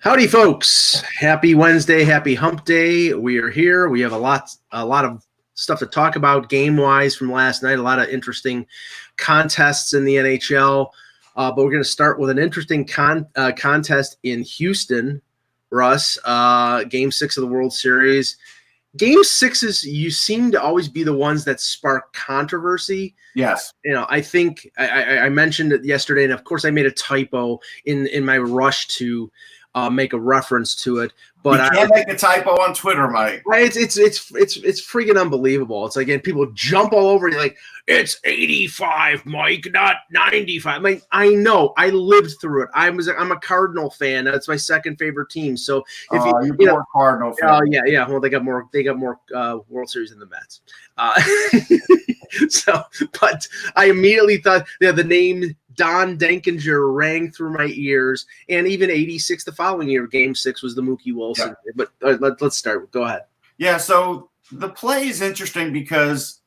Howdy, folks. Happy Wednesday. Happy hump day. We are here. We have a lot of stuff to talk about game-wise from last night. A lot of interesting contests in the NHL. But we're going to start with an interesting contest in Houston, Russ. Game 6 of the World Series. Game 6s, you seem to always be the ones that spark controversy. Yes. I think I mentioned it yesterday, and of course I made a typo in my rush to make a reference to it, but you can't make a typo on Twitter, Mike. It's freaking unbelievable. It's like, and people jump all over you like, it's 85, Mike, not 95. Like, I know, I lived through it. I'm a Cardinal fan. That's my second favorite team. So if you know, Cardinal fan. Yeah. Well, they got more World Series than the Mets. But I immediately thought the name Don Denkinger rang through my ears, and even 86 the following year, Game 6 was the Mookie Wilson. Yeah. But let's start. Go ahead. Yeah, so the play is interesting because,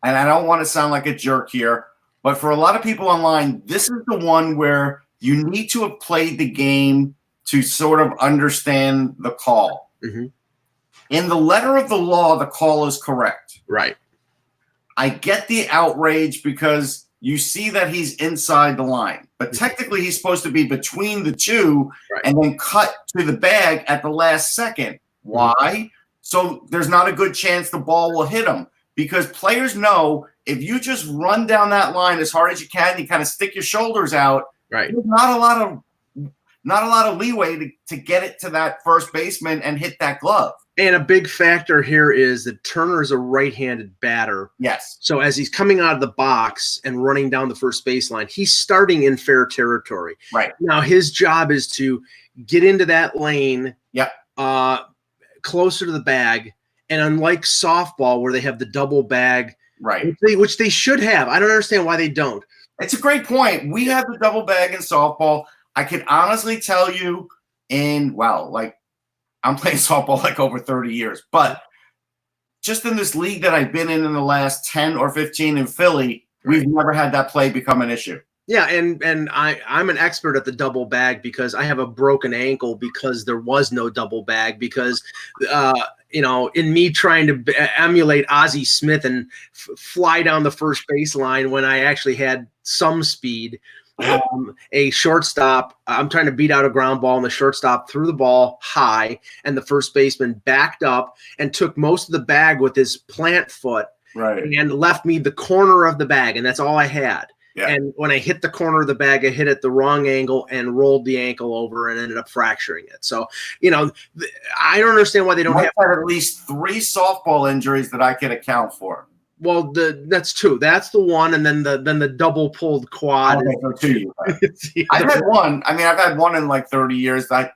and I don't want to sound like a jerk here, but for a lot of people online, this is the one where you need to have played the game to sort of understand the call. Mm-hmm. In the letter of the law, the call is correct. Right. I get the outrage because you see that he's inside the line, but technically he's supposed to be between the two, right, and then cut to the bag at the last second. Why? So there's not a good chance the ball will hit him, because players know if you just run down that line as hard as you can, you kind of stick your shoulders out. Right. There's not a lot of leeway to get it to that first baseman and hit that glove. And a big factor here is that Turner is a right-handed batter. Yes. So as he's coming out of the box and running down the first baseline, he's starting in fair territory. Right. Now his job is to get into that lane, closer to the bag. And unlike softball, where they have the double bag, right, which they should have, I don't understand why they don't. It's a great point. We have the double bag in softball. I can honestly tell you, I'm playing softball like over 30 years, but just in this league that I've been in the last 10 or 15 in Philly, we've never had that play become an issue. Yeah, and I'm an expert at the double bag because I have a broken ankle because there was no double bag because, in me trying to emulate Ozzie Smith and fly down the first baseline when I actually had some speed. A shortstop, I'm trying to beat out a ground ball, and the shortstop threw the ball high, and the first baseman backed up and took most of the bag with his plant foot, right, and left me the corner of the bag, and that's all I had. Yeah. And when I hit the corner of the bag, I hit it the wrong angle and rolled the ankle over and ended up fracturing it. So, I don't understand why they don't have at least 3 softball injuries that I can account for. Well, that's 2. That's the one, and then the double pulled quad. I've had one. I mean, I've had one in like 30 years. I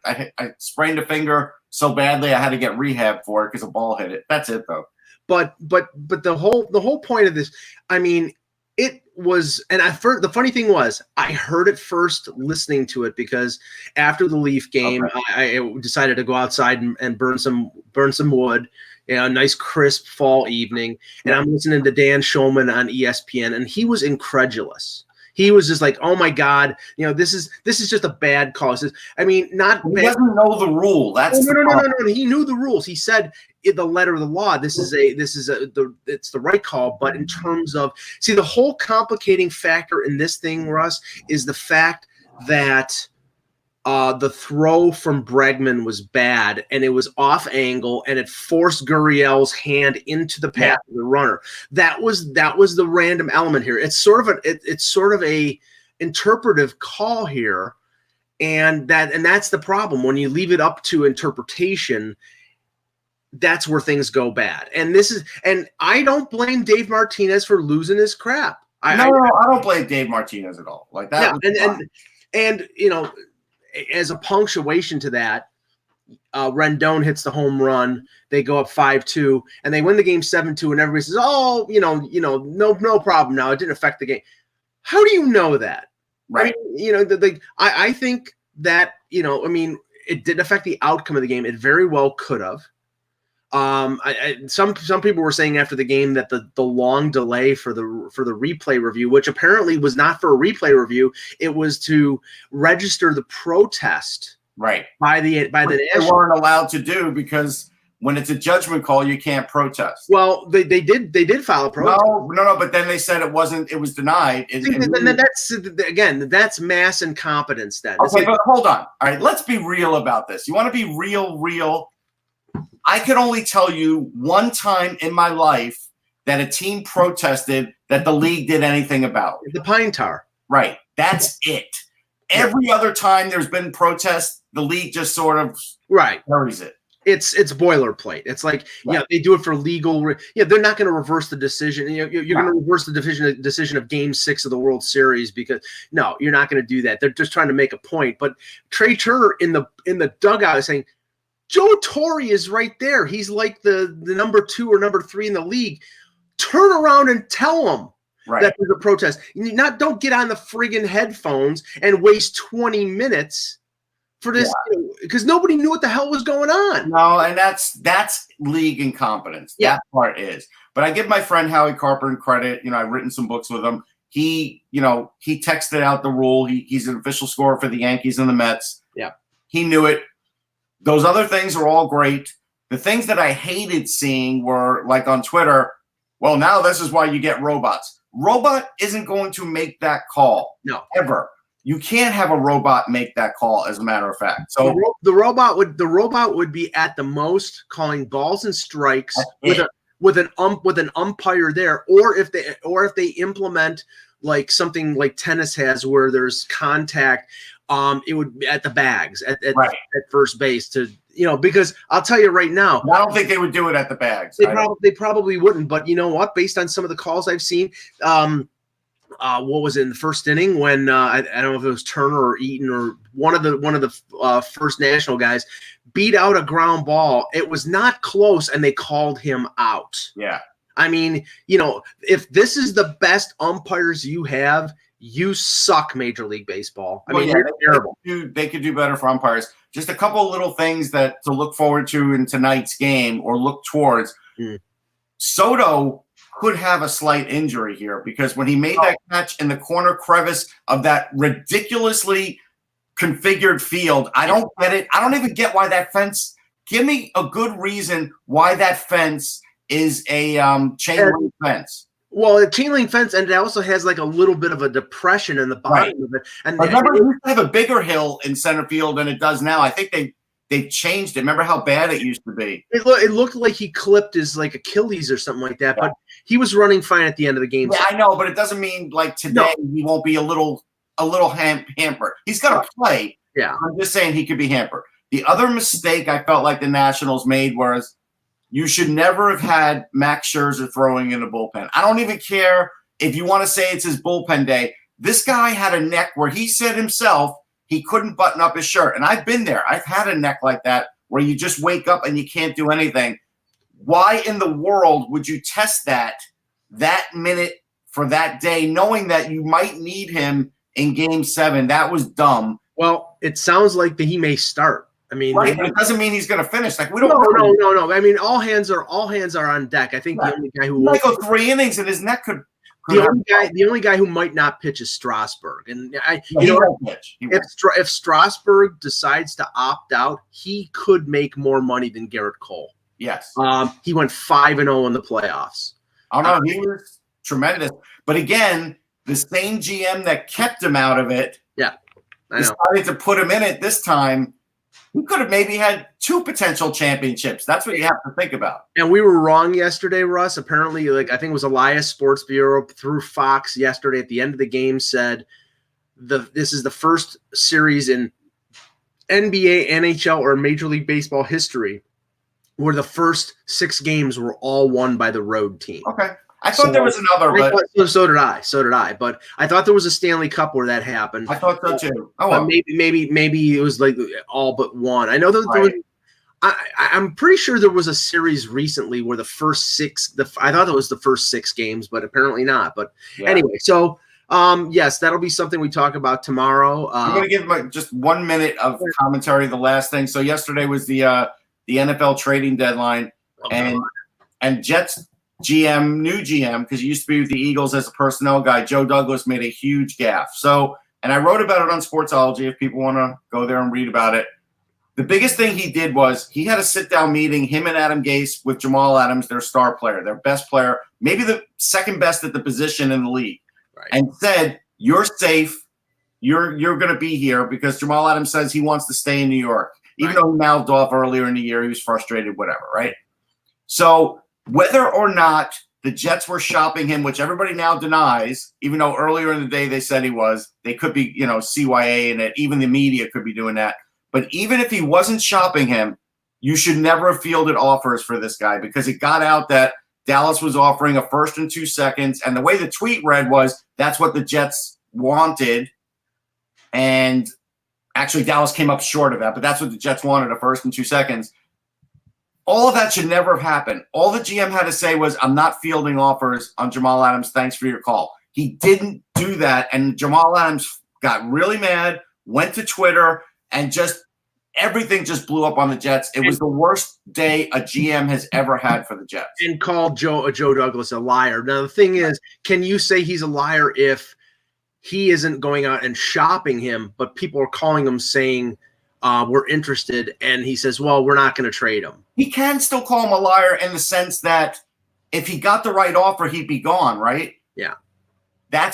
sprained a finger so badly I had to get rehab for it because a ball hit it. That's it, though. But the whole point of this, I mean, it was, and the funny thing was, I heard it first listening to it because after the Leaf game, I decided to go outside and burn some wood. A nice crisp fall evening, and I'm listening to Dan Shulman on ESPN, and he was incredulous. He was just like, "Oh my God, this is just a bad call." He doesn't know the rule. No. He knew the rules. He said in the letter of the law, it's the right call. But in terms of the whole complicating factor in this thing, Russ, is the fact that the throw from Bregman was bad, and it was off angle, and it forced Gurriel's hand into the path of the runner. That was the random element here. It's sort of a interpretive call here, and that's the problem. When you leave it up to interpretation, that's where things go bad. And I don't blame Dave Martinez for losing his crap. I don't blame Dave Martinez at all. Like that. Yeah, and as a punctuation to that, Rendon hits the home run. They go up 5-2, and they win the game 7-2. And everybody says, "Oh, no problem. Now it didn't affect the game." How do you know that? Right. I think that it did affect the outcome of the game. It very well could have. Some people were saying after the game that the long delay for the replay review, which apparently was not for a replay review, it was to register the protest right by the they weren't allowed to do, because when it's a judgment call, you can't protest. Well, they did file a protest. No, but then they said it was denied. That's mass incompetence then. Okay, but hold on. All right, let's be real about this. You want to be real? I could only tell you one time in my life that a team protested that the league did anything about. The Pine Tar. Right. That's it. Every other time there's been protests, the league just sort of carries it. It's boilerplate. It's like, they do it for legal. They're not going to reverse the decision. You're going to reverse the decision of Game 6 of the World Series, because no, you're not going to do that. They're just trying to make a point. But Trey Turner in the dugout is saying, Joe Torre is right there. He's like the number 2 or number 3 in the league. Turn around and tell him that there's a protest. Don't get on the friggin' headphones and waste 20 minutes for this, because nobody knew what the hell was going on. No, and that's league incompetence. That part is. But I give my friend Howie Carpenter credit. I've written some books with him. He texted out the rule. He's an official scorer for the Yankees and the Mets. Yeah. He knew it. Those other things are all great. The things that I hated seeing were, like on Twitter, well, now this is why you get robots. Robot isn't going to make that call. No. Ever. You can't have a robot make that call, as a matter of fact. So the robot would be at the most calling balls and strikes with an umpire there, or if they implement like something like tennis has where there's contact, it would be at the bags at first base because I'll tell you right now, I don't think they would do it at the bags. They probably wouldn't, but you know what? Based on some of the calls I've seen, what was it in the first inning when I don't know if it was Turner or Eaton or one of the First National guys beat out a ground ball. It was not close, and they called him out. Yeah. I mean, if this is the best umpires you have, you suck, Major League Baseball. You're terrible. They could do better for umpires. Just a couple of little things to look forward to in tonight's game, or look towards. Soto could have a slight injury here, because when he made that catch in the corner crevice of that ridiculously configured field, I don't get it. I don't even get why that fence. Give me a good reason why that fence is a chain link fence. Well, a chain link fence, and it also has like a little bit of a depression in the bottom of it. And remember, it used to have a bigger hill in center field than it does now. I think they've changed it. Remember how bad it used to be? It looked like he clipped his like Achilles or something like that, but he was running fine at the end of the game. Yeah, I know, but it doesn't mean like today he won't be a little hampered. He's got to play. Yeah, I'm just saying he could be hampered. The other mistake I felt like the Nationals made was you should never have had Max Scherzer throwing in the bullpen. I don't even care if you want to say it's his bullpen day. This guy had a neck where he said himself he couldn't button up his shirt. And I've been there. I've had a neck like that where you just wake up and you can't do anything. Why in the world would you test that minute for that day, knowing that you might need him in Game 7? That was dumb. Well, it sounds like that he may start. I mean, but it doesn't mean he's going to finish. Like we don't. No. I mean, all hands are on deck. I think the only guy who might go 3 innings and his neck could. The only guy who might not pitch is Strasburg, and if Strasburg decides to opt out, he could make more money than Garrett Cole. Yes. He went 5-0 in the playoffs. Oh no, he was tremendous. But again, the same GM that kept him out of it, decided to put him in it this time. We could have maybe had 2 potential championships. That's what you have to think about. And we were wrong yesterday, Russ. Apparently, I think it was Elias Sports Bureau through Fox yesterday at the end of the game said this is the first series in NBA, NHL, or Major League Baseball history where the first 6 games were all won by the road team. Okay. I thought there was another, but so did I. But I thought there was a Stanley Cup where that happened. I thought so too. Oh, well. Maybe it was like all but one. I know that there was. I'm pretty sure there was a series recently where the first 6. I thought it was the first 6 games, but apparently not. But anyway, so yes, that'll be something we talk about tomorrow. I'm going to give just 1 minute of commentary. The last thing. So yesterday was the NFL trading deadline, and Jets. New GM, because he used to be with the Eagles as a personnel guy, Joe Douglas made a huge gaffe. So, and I wrote about it on Sportsology if people want to go there and read about it. The biggest thing he did was he had a sit-down meeting, him and Adam Gase, with Jamal Adams, their star player, their best player, maybe the second best at the position in the league, and said, you're safe. You're going to be here because Jamal Adams says he wants to stay in New York, even though he mouthed off earlier in the year. He was frustrated, whatever, right? So whether or not the Jets were shopping him, which everybody now denies, even though earlier in the day they said he was, they could be, CYA in it. Even the media could be doing that. But even if he wasn't shopping him, you should never have fielded offers for this guy because it got out that Dallas was offering a first and 2 seconds. And the way the tweet read was that's what the Jets wanted. And actually, Dallas came up short of that, but that's what the Jets wanted, a first and 2 seconds. All of that should never have happened. All the GM had to say was, I'm not fielding offers on Jamal Adams. Thanks for your call. He didn't do that. And Jamal Adams got really mad, went to Twitter, and just everything just blew up on the Jets. It was the worst day a GM has ever had for the Jets. And called Joe Douglas a liar. Now, the thing is, can you say he's a liar if he isn't going out and shopping him, but people are calling him saying we're interested, and he says, well, we're not going to trade him? He can still call him a liar in the sense that if he got the right offer, he'd be gone, right? Yeah. I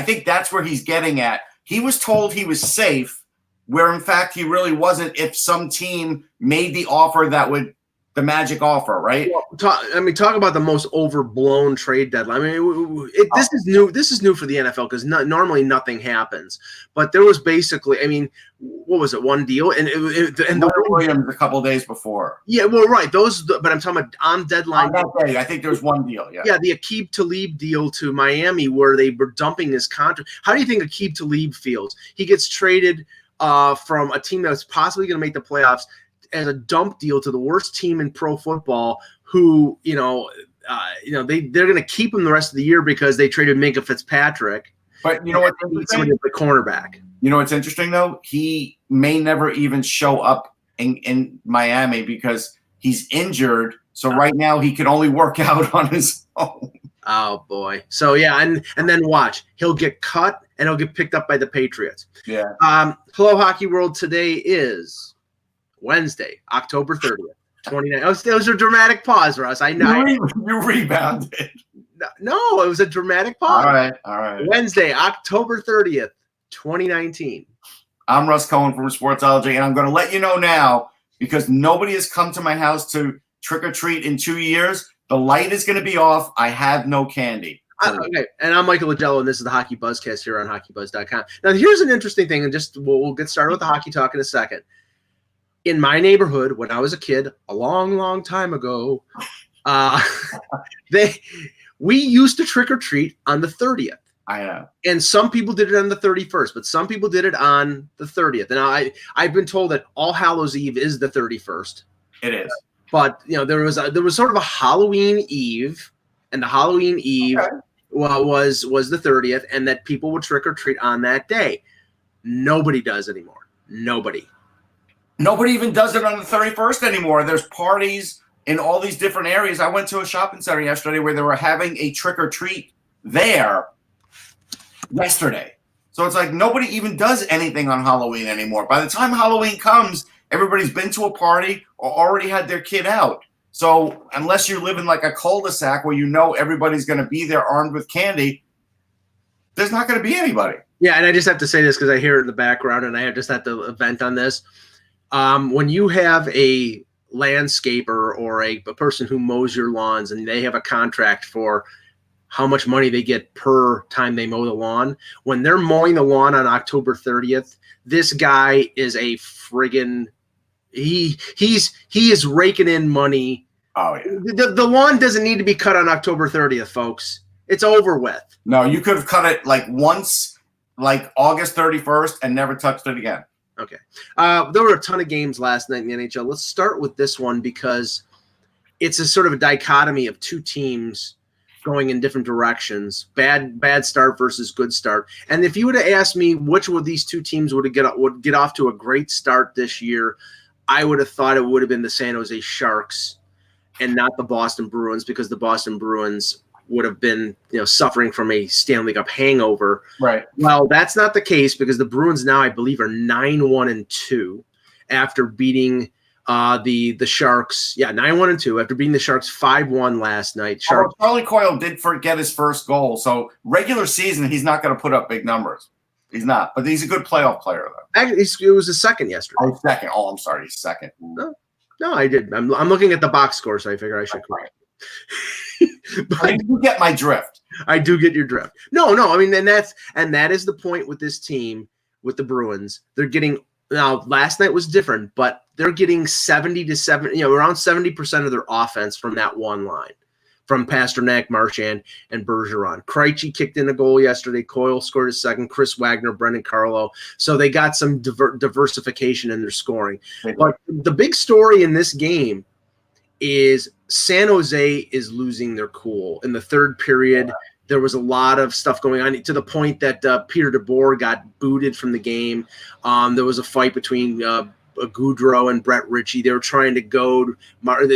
think that's where he's getting at. He was told he was safe, where in fact he really wasn't if some team made the offer that would the magic offer, right? Well, talk about the most overblown trade deadline. I mean, this is new. This is new for the NFL because normally nothing happens. But there was basically, I mean, what was it? One deal, and the Williams a couple of days before. Yeah, well, right. But I'm talking about on deadline. On that day, I think there was one deal. Yeah. Yeah, the Aqib Talib deal to Miami, where they were dumping his contract. How do you think Aqib Talib feels? He gets traded from a team that's possibly going to make the playoffs as a dump deal to the worst team in pro football, who they're going to keep him the rest of the year because they traded Minka Fitzpatrick. But you know what? Somebody at the cornerback. You know what's interesting though? He may never even show up in Miami because he's injured. So right now he can only work out on his own. Oh boy. So yeah, and then watch. He'll get cut and he'll get picked up by the Patriots. Yeah. Hello Hockey World. Today is Wednesday, October 30th, 29. That was a dramatic pause, Russ. I know. You rebounded. No, it was a dramatic pause. All right. Wednesday, October 30th, 2019. I'm Russ Cohen from Sportsology, and I'm going to let you know now, because nobody has come to my house to trick or treat in 2 years. The light is going to be off. I have no candy. Okay, and I'm Michael Lagello, and this is the Hockey Buzzcast here on HockeyBuzz.com. Now, here's an interesting thing, and we'll get started with the hockey talk in a second. In my neighborhood, when I was a kid, a long, long time ago, we used to trick or treat on the 30th. I know. And some people did it on the 31st, but some people did it on the 30th. And I've been told that All Hallows Eve is the 31st. It is. But there was sort of a Halloween Eve, and the Halloween Eve was the 30th, and that people would trick or treat on that day. Nobody does anymore. Nobody even does it on the 31st anymore. There's parties in all these different areas. I went to a shopping center yesterday where they were having a trick or treat there yesterday. So it's like nobody even does anything on Halloween anymore. By the time Halloween comes, everybody's been to a party or already had their kid out. So unless you live in like a cul-de-sac where you know everybody's going to be there armed with candy, there's not going to be anybody. Yeah, and I just have to say this because I hear it in the background, and I just have to vent on this. When you have a landscaper or a person who mows your lawns and they have a contract for how much money they get per time they mow the lawn, when they're mowing the lawn on October 30th, this guy is a friggin' he is raking in money. Oh yeah. The lawn doesn't need to be cut on October 30th, folks. It's over with. No, you could have cut it like once, like August 31st, and never touched it again. Okay. There were a ton of games last night in the NHL. Let's start with this one because it's a sort of a dichotomy of two teams going in different directions. Bad start versus good start. And if you would have asked me which of these two teams would get off to a great start this year, I would have thought it would have been the San Jose Sharks and not the Boston Bruins, because the Boston Bruins would have been, suffering from a Stanley Cup hangover. Right. Well, that's not the case because the Bruins now, I believe, are 9-1-2, after beating the Sharks. Yeah, 9-1-2 after beating the Sharks 5-1 last night. Sharks. Charlie Coyle did forget his first goal, so regular season he's not going to put up big numbers. He's not, but he's a good playoff player though. Actually, it was his second yesterday. Oh, second. Oh, I'm sorry, he's second. No, I did. I'm looking at the box score, so I figure I should correct. But you get my drift. I do get your drift. No. I mean, and that is the point with this team, with the Bruins. They're getting now. Last night was different, but they're getting 70 to 7. Around 70% of their offense from that one line, from Pasternak, Marchand, and Bergeron. Krejci kicked in a goal yesterday. Coyle scored a second. Chris Wagner, Brendan Carlo. So they got some diversification in their scoring. But the big story in this game is San Jose is losing their cool. In the third period, there was a lot of stuff going on to the point that Peter DeBoer got booted from the game. There was a fight between Goudreau and Brett Ritchie. They were trying to goad.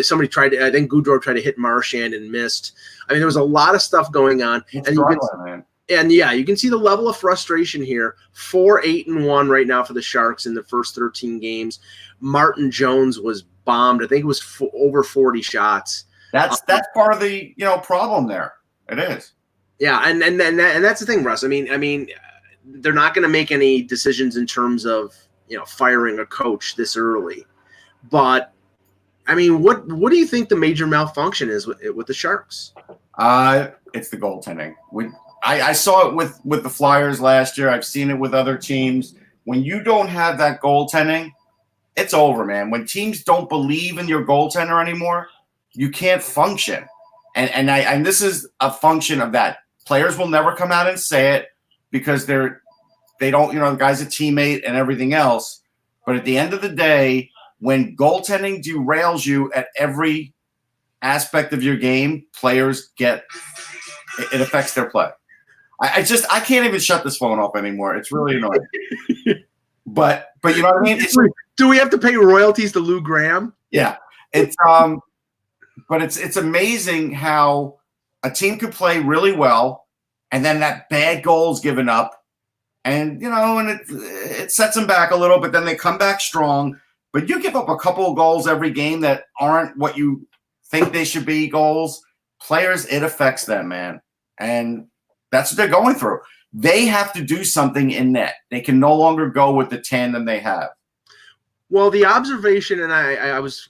Somebody tried to. I think Goudreau tried to hit Marchand and missed. I mean, there was a lot of stuff going on. You can see the level of frustration here. 4-8-1 right now for the Sharks in the first 13 games. Martin Jones was bombed. I think it was over 40 shots. That's part of the problem there. It is. Yeah, and that's the thing, Russ. I mean, they're not going to make any decisions in terms of firing a coach this early. But I mean, what do you think the major malfunction is with the Sharks? It's the goaltending. I saw it with the Flyers last year. I've seen it with other teams. When you don't have that goaltending, it's over, man. When teams don't believe in your goaltender anymore, you can't function. And this is a function of that. Players will never come out and say it because they don't, the guy's a teammate and everything else. But at the end of the day, when goaltending derails you at every aspect of your game, players it affects their play. I can't even shut this phone off anymore. It's really annoying. But you know what I mean? Do we have to pay royalties to Lou Graham? Yeah. But it's amazing how a team could play really well and then that bad goal is given up. And, and it sets them back a little, but then they come back strong. But you give up a couple of goals every game that aren't what you think they should be goals. Players, it affects them, man. And that's what they're going through. They have to do something in net. They can no longer go with the tandem they have. Well, the observation, and I was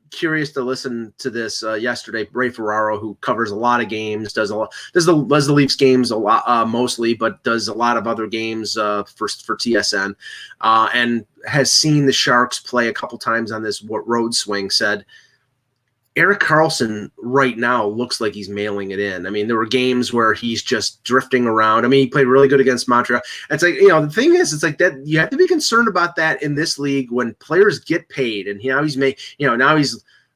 curious to listen to this yesterday. Ray Ferraro, who covers a lot of games, does the Leafs games a lot mostly, but does a lot of other games for TSN, and has seen the Sharks play a couple times on this road swing. Said Erik Karlsson right now looks like he's mailing it in. I mean, there were games where he's just drifting around. I mean, he played really good against Montreal. It's like, the thing is, it's like that you have to be concerned about that in this league when players get paid. And now he's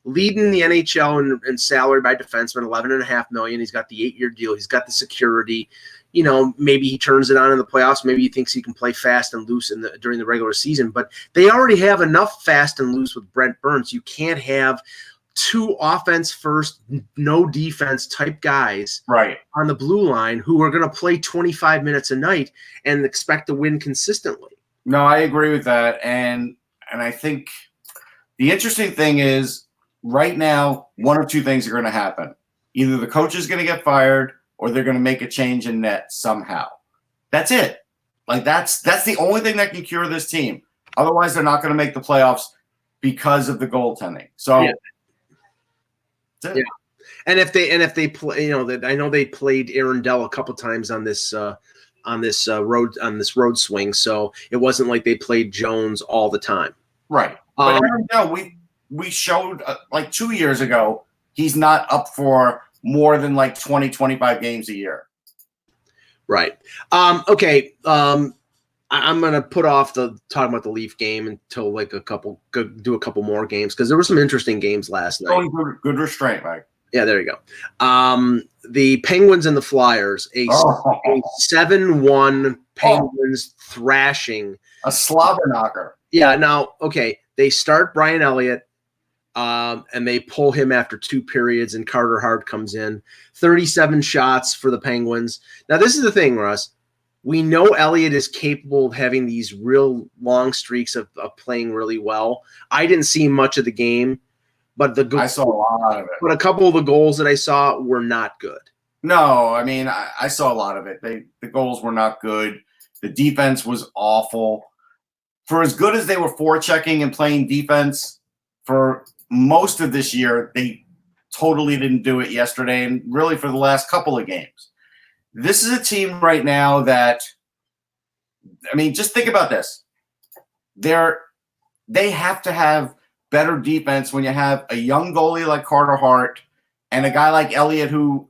leading the NHL in salary by defenseman, $11.5 million. He's got the 8-year deal. He's got the security. Maybe he turns it on in the playoffs. Maybe he thinks he can play fast and loose during the regular season. But they already have enough fast and loose with Brent Burns. You can't have two offense first, no defense type guys right on the blue line who are going to play 25 minutes a night and expect to win consistently. No, I agree with that. And I think the interesting thing is right now, one of two things are going to happen. Either the coach is going to get fired or they're going to make a change in net somehow. That's it. Like that's the only thing that can cure this team. Otherwise, they're not going to make the playoffs because of the goaltending. So yeah. And if they play, that I know they played Aaron Dell a couple times on this road swing, so it wasn't like they played Jones all the time. Right. But Aaron Dell, we showed like 2 years ago, he's not up for more than like 20, 25 games a year. Right. Okay. I'm going to put off talking about the Leaf game until do a couple more games because there were some interesting games last night. Good restraint, Mike. Yeah, there you go. The Penguins and the Flyers, a 7-1 Penguins thrashing. A slobber knocker. Yeah, now, okay, they start Brian Elliott, and they pull him after 2 periods, and Carter Hart comes in. 37 shots for the Penguins. Now, this is the thing, Russ. We know Elliott is capable of having these real long streaks of playing really well. I didn't see much of the game, but I saw a lot of it. But a couple of the goals that I saw were not good. No, I mean, I saw a lot of it. The goals were not good. The defense was awful. For as good as they were forechecking and playing defense for most of this year, they totally didn't do it yesterday and really for the last couple of games. This is a team right now that, I mean, just think about this. They have to have better defense when you have a young goalie like Carter Hart and a guy like Elliott who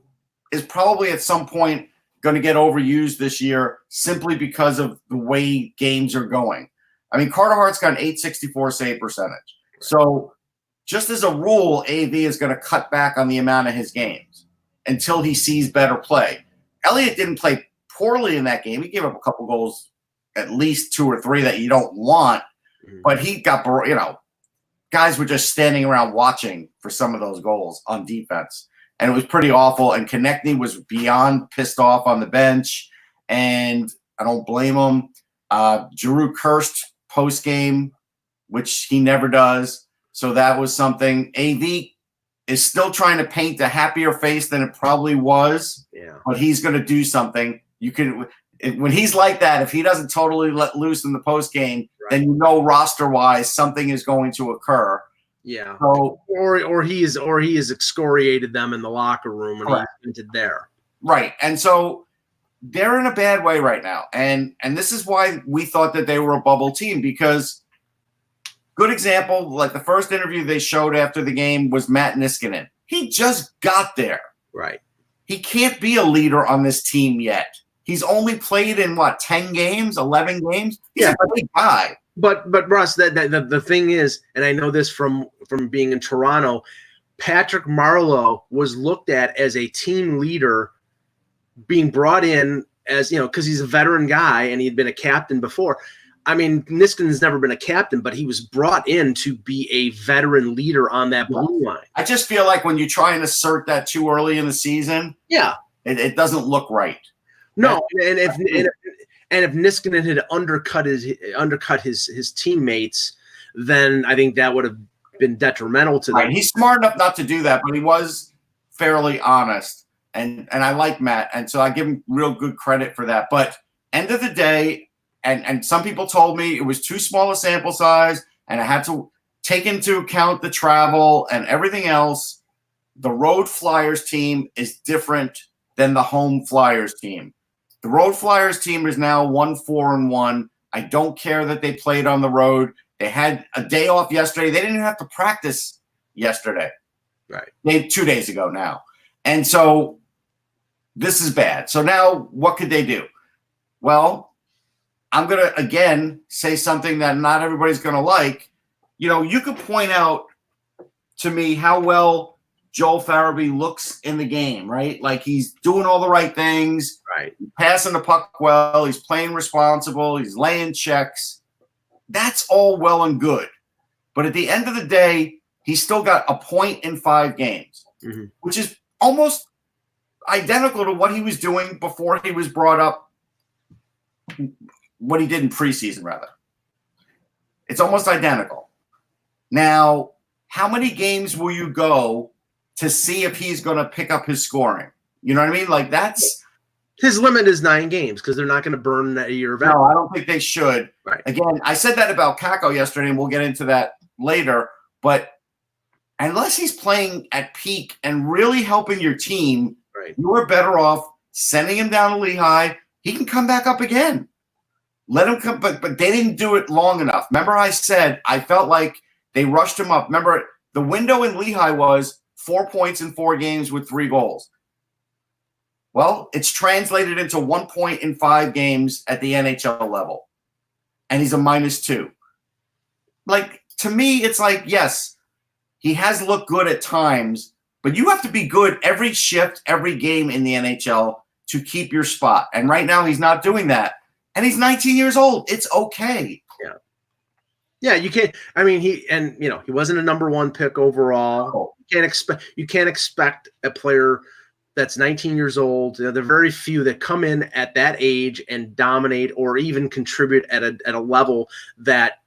is probably at some point going to get overused this year simply because of the way games are going. I mean, Carter Hart's got an .864 save percentage. Right. So just as a rule, AV is going to cut back on the amount of his games until he sees better play. Elliott didn't play poorly in that game. He gave up a couple goals, at least 2 or 3 that you don't want, but he got, guys were just standing around watching for some of those goals on defense. And it was pretty awful. And Konechny was beyond pissed off on the bench. And I don't blame him. Giroux cursed post-game, which he never does. So that was something. AV is still trying to paint a happier face than it probably was. Yeah. But he's going to do something. When he's like that, if he doesn't totally let loose in the post-game, then roster-wise something is going to occur. Yeah. So, or he has excoriated them in the locker room and he entered there. Right. And so they're in a bad way right now. And this is why we thought that they were a bubble team, because good example, like the first interview they showed after the game was Matt Niskanen. He just got there. Right. He can't be a leader on this team yet. He's only played in 10 games, 11 games? He's a big guy. But Russ, the thing is, and I know this from being in Toronto, Patrick Marleau was looked at as a team leader, being brought in as, because he's a veteran guy and he'd been a captain before. I mean, Niskanen's never been a captain, but he was brought in to be a veteran leader on that blue line. I just feel like when you try and assert that too early in the season, it doesn't look right. No, and if Niskanen had undercut his teammates, then I think that would have been detrimental to them. Right. He's smart enough not to do that, but he was fairly honest, and I like Matt, and so I give him real good credit for that. But end of the day. And some people told me it was too small a sample size, and I had to take into account the travel and everything else. The road Flyers team is different than the home Flyers team. The road Flyers team is now 1-4-1. I don't care that they played on the road. They had a day off yesterday. They didn't even have to practice yesterday. Right. 2 days ago now. And so this is bad. So now what could they do? Well, I'm going to, again, say something that not everybody's going to like. You could point out to me how well Joel Farabee looks in the game, right? Like he's doing all the right things. Right. Passing the puck well. He's playing responsible. He's laying checks. That's all well and good. But at the end of the day, he's still got a point in 5 games, which is almost identical to what he was doing before he was brought up. What he did in preseason, rather. It's almost identical. Now, how many games will you go to see if he's going to pick up his scoring? You know what I mean? Like that's his limit is 9 games because they're not going to burn a year of effort. No, I don't think they should. Right. Again, I said that about Kakko yesterday, and we'll get into that later. But unless he's playing at peak and really helping your team, you are better off sending him down to Lehigh. He can come back up again. Let him come, but they didn't do it long enough. Remember I said I felt like they rushed him up. Remember, the window in Lehigh was 4 points in 4 games with 3 goals. Well, it's translated into 1 point in 5 games at the NHL level. And he's a -2. Like, to me, it's like, yes, he has looked good at times, but you have to be good every shift, every game in the NHL to keep your spot. And right now he's not doing that. And he's 19 years old. It's okay. Yeah. Yeah, you can't. I mean, he wasn't a number 1 pick overall. You can't expect a player that's 19 years old. There are very few that come in at that age and dominate or even contribute at a level that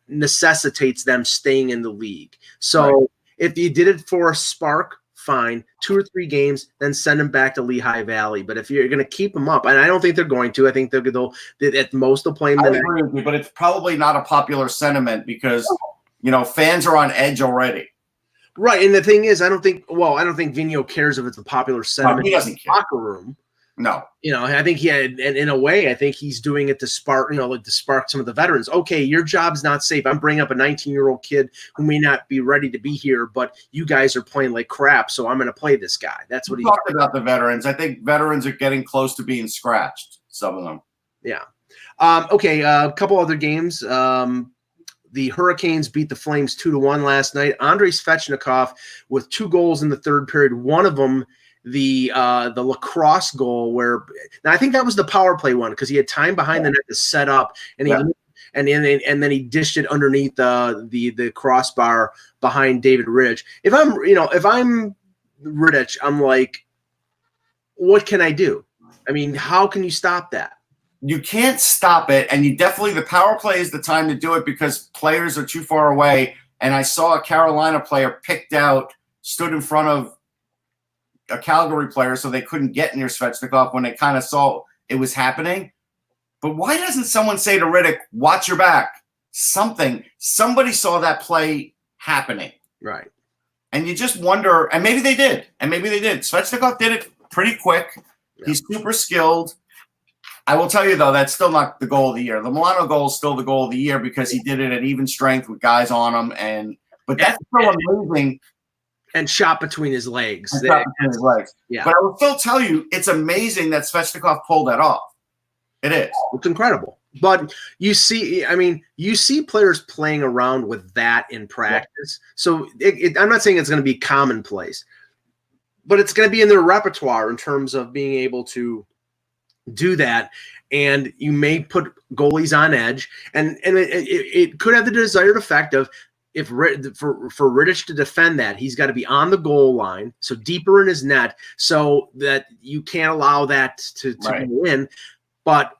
necessitates them staying in the league. So if you did it for a spark, fine, 2 or 3 games, then send them back to Lehigh Valley. But if you're going to keep them up, and I don't think they're going to, I think they'll at most they'll play them. I agree with you, but it's probably not a popular sentiment because fans are on edge already. Right, and the thing is, I don't think Vigneault cares if it's a popular sentiment he doesn't in the locker room. No. I think in a way, I think he's doing it to spark, to spark some of the veterans. Okay, your job's not safe. I'm bringing up a 19-year-old kid who may not be ready to be here, but you guys are playing like crap, so I'm going to play this guy. That's what he's talking about. The veterans. I think veterans are getting close to being scratched. Some of them. Yeah. Okay. A couple other games. The Hurricanes beat the Flames 2-1 last night. Andrei Svechnikov with 2 goals in the third period. One of them, the lacrosse goal, where now I think that was the power play one because he had time behind the net to set up, and then he dished it underneath the crossbar behind David Rittich. If I'm Rittich, I'm like, what can I do? I mean, how can you stop that? You can't stop it, and the power play is the time to do it because players are too far away. And I saw a Carolina player stood in front of a Calgary player so they couldn't get near Svechnikov when they kind of saw it was happening. But why doesn't someone say to Rittich, watch your back? Somebody saw that play happening. Right. And you just wonder, and maybe they did. Svechnikov did it pretty quick. Yeah. He's super skilled. I will tell you, though, that's still not the goal of the year. The Milano goal is still the goal of the year because he did it at even strength with guys on him. But that's still amazing. And shot between his legs. Yeah. Yeah. But I will still tell you, it's amazing that Svechnikov pulled that off. It is. It's incredible. But you see players playing around with that in practice. Yeah. So I'm not saying it's going to be commonplace, but it's going to be in their repertoire in terms of being able to do that. And you may put goalies on edge, and it could have the desired effect of for Rittich to defend that, he's got to be on the goal line, so deeper in his net, so that you can't allow that to go in. But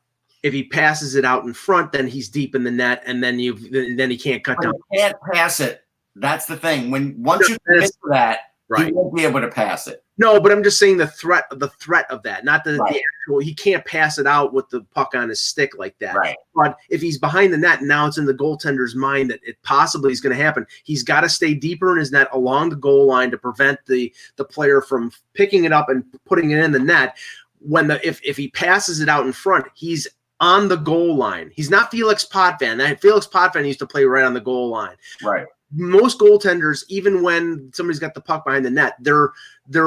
if he passes it out in front, then he's deep in the net, and then he can't cut down. You can't pass it. That's the thing. Once you commit to that, he won't be able to pass it. No, but I'm just saying the threat of that, not the actual. He can't pass it out with the puck on his stick like that. Right. But if he's behind the net, and now it's in the goaltender's mind that it possibly is going to happen. He's got to stay deeper in his net along the goal line to prevent the player from picking it up and putting it in the net. If he passes it out in front, he's on the goal line. He's not Felix Potvin. Felix Potvin used to play right on the goal line. Right. Most goaltenders, even when somebody's got the puck behind the net, they're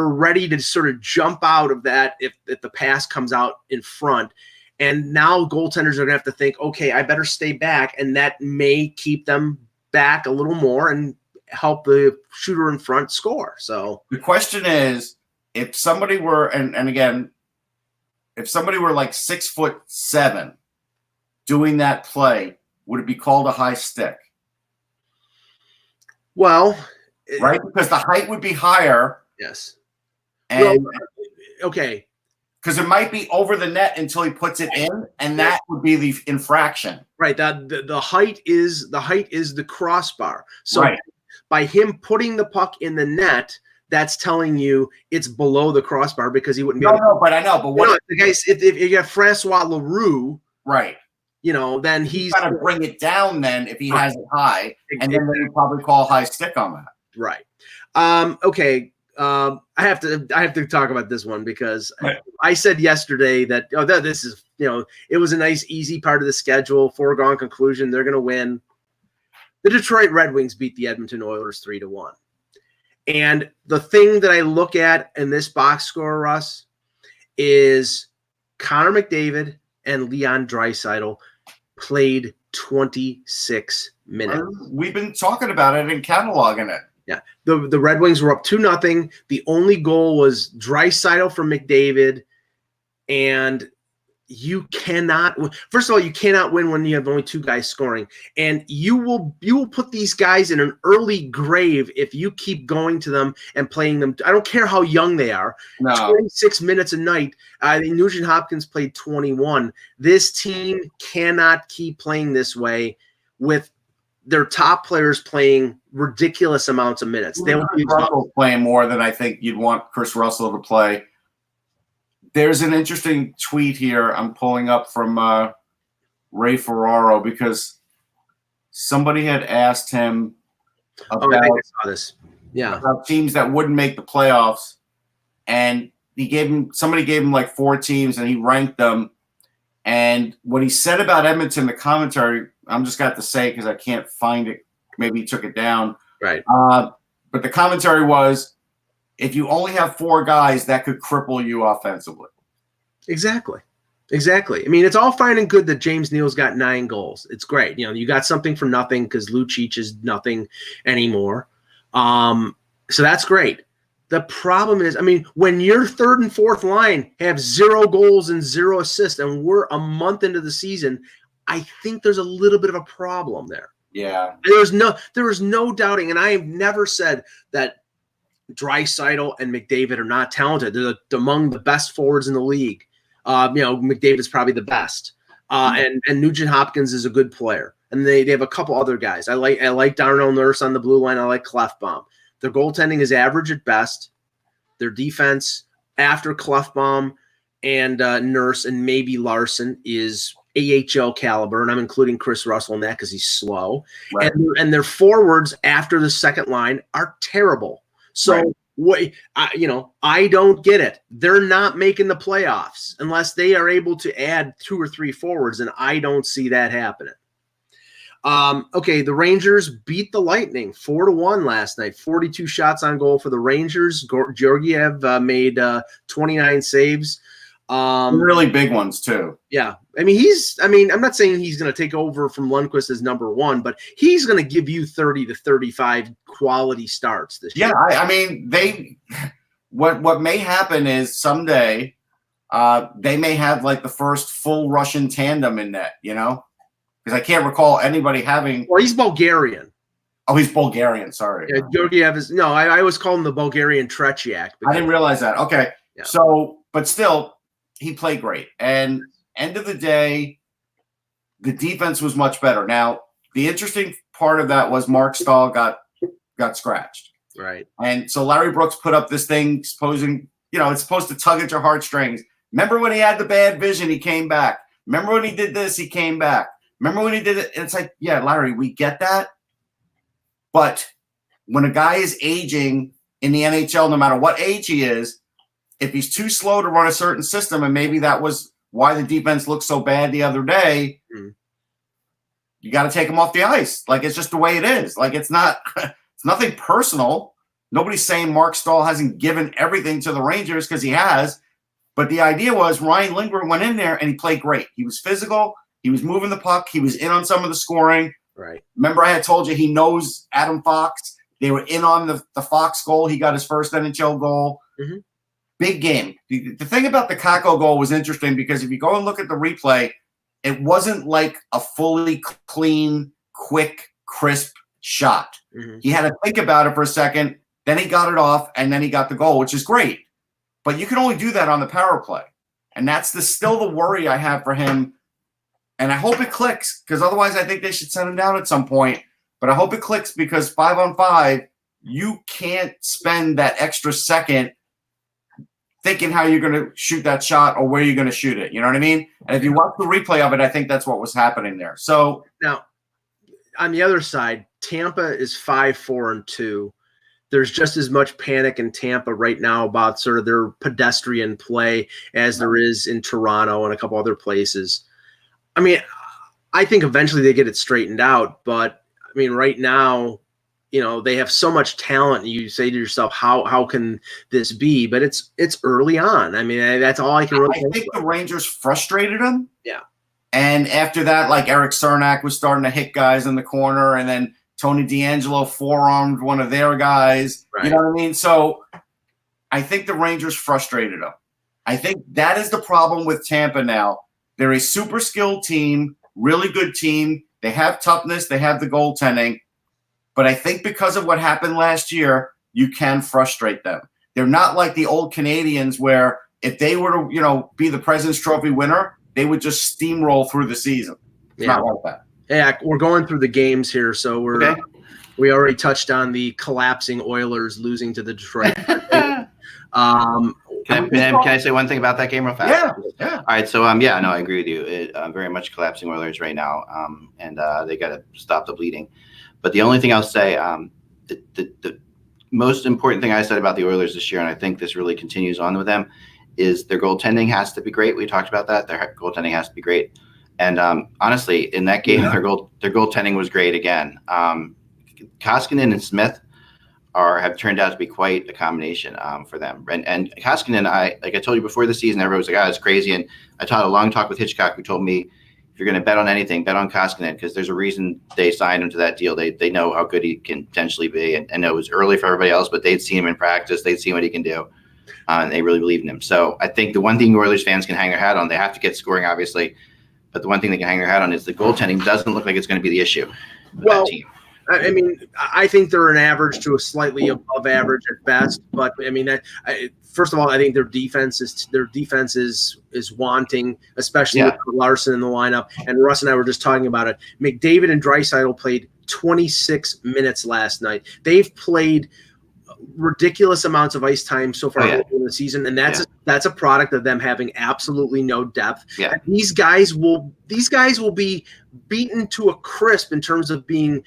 ready to sort of jump out of that if the pass comes out in front. And now goaltenders are going to have to think, okay, I better stay back, and that may keep them back a little more and help the shooter in front score. So the question is, if somebody were, and again, if somebody were like 6'7" doing that play, would it be called a high stick? Well, right, because the height would be higher. Yes. And okay. Because it might be over the net until he puts it in, and that would be the infraction. Right. The height is the crossbar. So by him putting the puck in the net, that's telling you it's below the crossbar because he wouldn't be. But what the guys? If you have Francois Leroux, right? Then he's got to bring it down. Then if he has it high, and then they probably call high stick on that. Right. Okay. I have to talk about this one because I said yesterday that this is it was a nice easy part of the schedule, foregone conclusion, they're going to win. The Detroit Red Wings beat the Edmonton Oilers 3-1. And the thing that I look at in this box score, Russ, is Connor McDavid and Leon Draisaitl played 26 minutes. We've been talking about it and cataloging it. Yeah, the Red Wings were up 2-0. The only goal was Draisaitl from McDavid, and you cannot win. First of all, you cannot win when you have only 2 guys scoring, and you will put these guys in an early grave if you keep going to them and playing them. I don't care how young they are. No. 26 minutes a night. I think Nugent Hopkins played 21. This team cannot keep playing this way with their top players playing ridiculous amounts of minutes. They will be playing more than I think you'd want Chris Russell to play. There's an interesting tweet here I'm pulling up from Ray Ferraro because somebody had asked him about, I think I saw this. Yeah, about teams that wouldn't make the playoffs, and somebody gave him like 4 teams, and he ranked them. And what he said about Edmonton, the commentary, I'm just got to say because I can't find it. Maybe he took it down. Right. But the commentary was, if you only have 4 guys, that could cripple you offensively. Exactly. I mean, it's all fine and good that James Neal's got 9 goals. It's great. You know, you got something for nothing because Lucic is nothing anymore. So that's great. The problem is, I mean, when your 3rd and 4th line have 0 goals and 0 assists, and we're a month into the season, I think there's a little bit of a problem there. Yeah. There is no doubting, and I have never said that Draisaitl and McDavid are not talented. They're among the best forwards in the league. McDavid's probably the best. And Nugent Hopkins is a good player. And they have a couple other guys. I like Darnell Nurse on the blue line. I like Clefbaum. Their goaltending is average at best. Their defense after Clefbaum and Nurse and maybe Larson is AHL caliber, and I'm including Chris Russell in that because he's slow. Right. And their forwards after the second line are terrible. So I don't get it. They're not making the playoffs unless they are able to add 2 or 3 forwards, and I don't see that happening. The Rangers beat the Lightning 4-1 last night. 42 shots on goal for the Rangers. Georgiev made 29 saves. Really big ones too. Yeah. I'm not saying he's going to take over from Lundqvist as number 1, but he's going to give you 30 to 35 quality starts this year. Yeah. What may happen is someday they may have like the first full Russian tandem in net, because I can't recall anybody having. Well, he's Bulgarian. Oh, he's Bulgarian. Sorry. Yeah, Georgiev is. No, I always call him the Bulgarian Tretiak. I didn't realize that. Okay. Yeah. So, but still, he played great. And end of the day, the defense was much better. Now, the interesting part of that was Mark Stahl got scratched. Right. And so Larry Brooks put up this thing supposing, it's supposed to tug at your heartstrings. Remember when he had the bad vision, he came back. Remember when he did this, he came back. Remember when he did it? It's like, yeah, Larry, we get that. But when a guy is aging in the NHL, no matter what age he is, if he's too slow to run a certain system, and maybe that was why the defense looked so bad the other day, you got to take him off the ice. Like, it's just the way it is. Like, it's nothing personal. Nobody's saying Mark Stahl hasn't given everything to the Rangers, because he has. But the idea was Ryan Lindgren went in there and he played great. He was physical. He was moving the puck. He was in on some of the scoring. Right. Remember I had told you he knows Adam Fox. They were in on the Fox goal. He got his first NHL goal. Mm-hmm. Big game. The thing about the Kakko goal was interesting because if you go and look at the replay, it wasn't like a fully clean, quick, crisp shot. Mm-hmm. He had to think about it for a second. Then he got it off, and then he got the goal, which is great. But you can only do that on the power play. And that's still the worry I have for him. And I hope it clicks, because otherwise I think they should send him down at some point. But I hope it clicks, because 5-on-5, you can't spend that extra second thinking how you're going to shoot that shot or where you're going to shoot it. You know what I mean? And if you watch the replay of it, I think that's what was happening there. So now, on the other side, Tampa is 5-4-2. There's just as much panic in Tampa right now about sort of their pedestrian play as there is in Toronto and a couple other places. I mean, I think eventually they get it straightened out, but I mean, right now, they have so much talent, and you say to yourself, how can this be? But it's early on. I mean, that's all I can really think. I think the Rangers frustrated them. Yeah. And after that, like Eric Cernak was starting to hit guys in the corner, and then Tony DeAngelo forearmed one of their guys. Right. You know what I mean? So I think the Rangers frustrated them. I think that is the problem with Tampa now. They're a super skilled team, really good team. They have toughness. They have the goaltending. But I think because of what happened last year, you can frustrate them. They're not like the old Canadians where if they were to, be the President's Trophy winner, they would just steamroll through the season. It's not like that. Yeah, we're going through the games here, so we already touched on the collapsing Oilers losing to the Detroit. Can I say one thing about that game real fast? Yeah. All right. So, I agree with you. Very much collapsing Oilers right now, and they got to stop the bleeding. But the only thing I'll say, the most important thing I said about the Oilers this year, and I think this really continues on with them, is their goaltending has to be great. We talked about that. Their goaltending has to be great. And honestly, in that game, their goaltending was great again. Koskinen and Smith have turned out to be quite a combination for them. And Koskinen, like I told you before the season, everybody was like, it's crazy. And I had a long talk with Hitchcock, who told me, if you're going to bet on anything, bet on Koskinen, because there's a reason they signed him to that deal. They know how good he can potentially be. And it was early for everybody else, but they'd seen him in practice. They'd seen what he can do. And they really believed in him. So I think the one thing Oilers fans can hang their hat on, they have to get scoring, obviously. But the one thing they can hang their hat on is the goaltending doesn't look like it's going to be the issue for that team. I mean, I think they're an average to a slightly above average at best. But I mean, first of all, I think their defense is wanting, especially with Larson in the lineup. And Russ and I were just talking about it. McDavid and Draisaitl played 26 minutes last night. They've played ridiculous amounts of ice time so far in the season, and that's a product of them having absolutely no depth. Yeah. And these guys will be beaten to a crisp in terms of being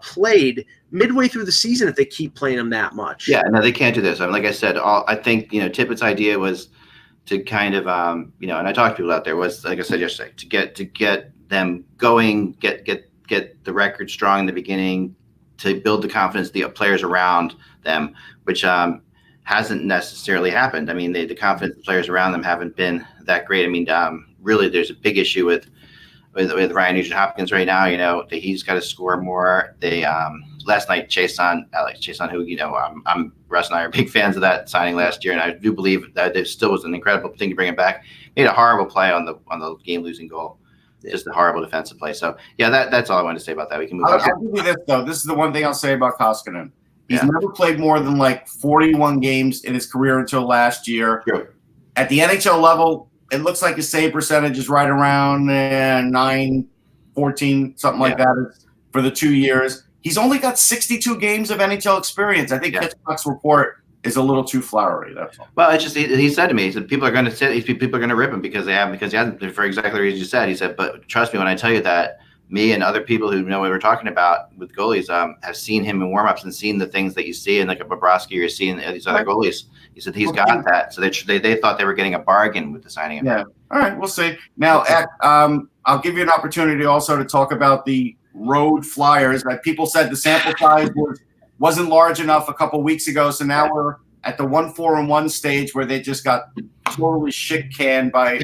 played midway through the season if they keep playing them that much. Yeah, no, they can't do this. I mean, like I said, I think Tippett's idea was to kind of and I talked to people out there, was, like I said yesterday, to get them going, get the record strong in the beginning, to build the confidence of the players around them, which hasn't necessarily happened. I mean, the confidence of the players around them haven't been that great. I mean, really, there's a big issue with Ryan Nugent-Hopkins right now. That he's got to score more. They last night, Alex Chason, who Russ and I are big fans of that signing last year, and I do believe that it still was an incredible thing to bring him back. Made a horrible play on the game-losing goal. Just a horrible defensive play. So, that's all I wanted to say about that. We can move on. I'll give you this, though. This is the one thing I'll say about Koskinen. He's never played more than 41 games in his career until last year. Sure. At the NHL level, it looks like his save percentage is right around 9, 14, something like that for the 2 years. He's only got 62 games of NHL experience. I think Hitchcock's report is a little too flowery. That's all. Well, it's just he said to me, he said people are going to rip him because he hasn't, for exactly the reason you said. He said, but trust me when I tell you that me and other people who know what we're talking about with goalies have seen him in warmups and seen the things that you see in like a Bobrovsky or you're seeing these other goalies. He said he's got that. So they thought they were getting a bargain with the signing of him. Yeah. All right, we'll see. Now, I'll give you an opportunity also to talk about the road Flyers. People said the sample size wasn't large enough a couple weeks ago, so now we're at the 1-4-1 stage where they just got totally shit canned by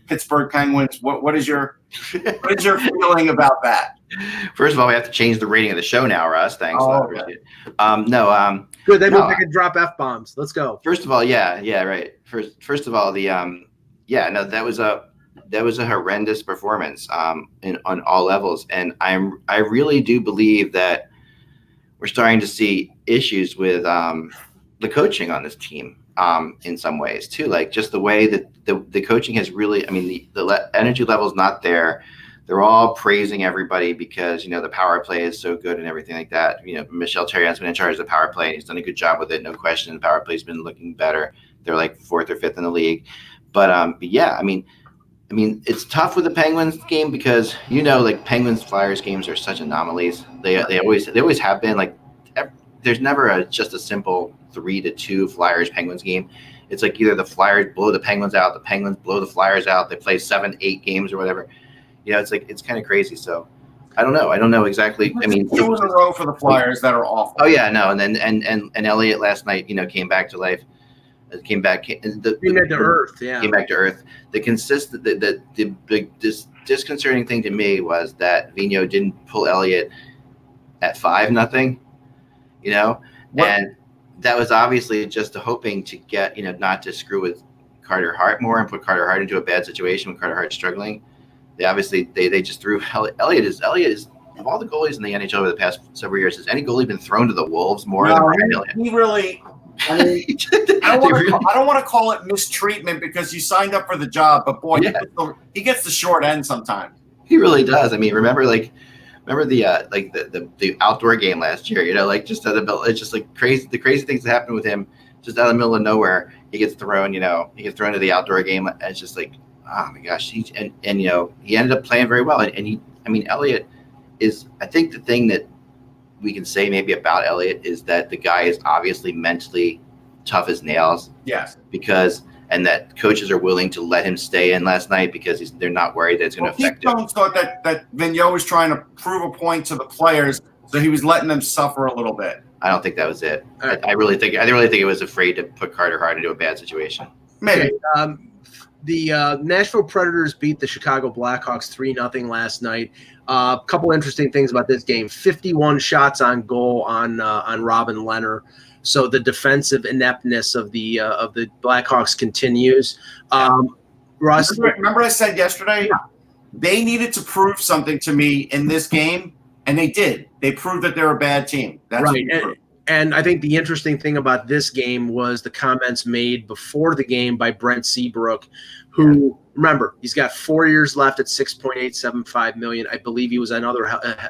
Pittsburgh Penguins. What is your feeling about that? First of all, we have to change the rating of the show now, Russ. Thanks. Okay. Good. Then we'll drop F-bombs. Let's go. First of all, right. First of all, that was a horrendous performance on all levels, and I really do believe that we're starting to see issues with the coaching on this team in some ways too. Like just the way that the coaching has really, I mean, the energy level is not there. They're all praising everybody because, the power play is so good and everything like that. Michel Therrien's been in charge of the power play and he's done a good job with it. No question. The power play's been looking better. They're like 4th or 5th in the league. But I mean, it's tough with the Penguins game because, Penguins Flyers games are such anomalies. They always have been. Like, there's never just a simple 3-2 Flyers Penguins game. It's like either the Flyers blow the Penguins out, the Penguins blow the Flyers out. They play 7-8 games or whatever. It's kind of crazy. So I don't know exactly. I mean, 2 in a row for the Flyers that are awful. Oh yeah, no, and then and Elliott last night, came back to life. Came back to earth. Yeah, came back to earth. The disconcerting thing to me was that Vigneault didn't pull Elliott at 5-0. And that was obviously just hoping to get, not to screw with Carter Hart more and put Carter Hart into a bad situation when Carter Hart's struggling. They just threw Elliott is of all the goalies in the NHL over the past several years, has any goalie been thrown to the wolves more than Brian Elliott? He really. I mean, I don't want to call it mistreatment because you signed up for the job, but boy, he gets the short end sometimes. He really does. I mean, remember the outdoor game last year? Just out of it's just like crazy. The crazy things that happened with him, just out of the middle of nowhere, he gets thrown. He gets thrown to the outdoor game. And it's just like, oh my gosh. He ended up playing very well. Elliott is. I think the thing that we can say maybe about Elliott is that the guy is obviously mentally tough as nails. Yes. And that coaches are willing to let him stay in last night because they're not worried that it's going to affect him. Jones thought that Vigneault was trying to prove a point to the players, so he was letting them suffer a little bit. I don't think that was it. I really think it was afraid to put Carter Hart into a bad situation. Maybe. The Nashville Predators beat the Chicago Blackhawks 3-0 last night. A couple interesting things about this game: 51 shots on goal on Robin Lehner. So the defensive ineptness of the Blackhawks continues. Russ, remember I said yesterday they needed to prove something to me in this game, and they did. They proved that they're a bad team. That's right. And I think the interesting thing about this game was the comments made before the game by Brent Seabrook, who, remember, he's got 4 years left at $6.875 million. I believe he was another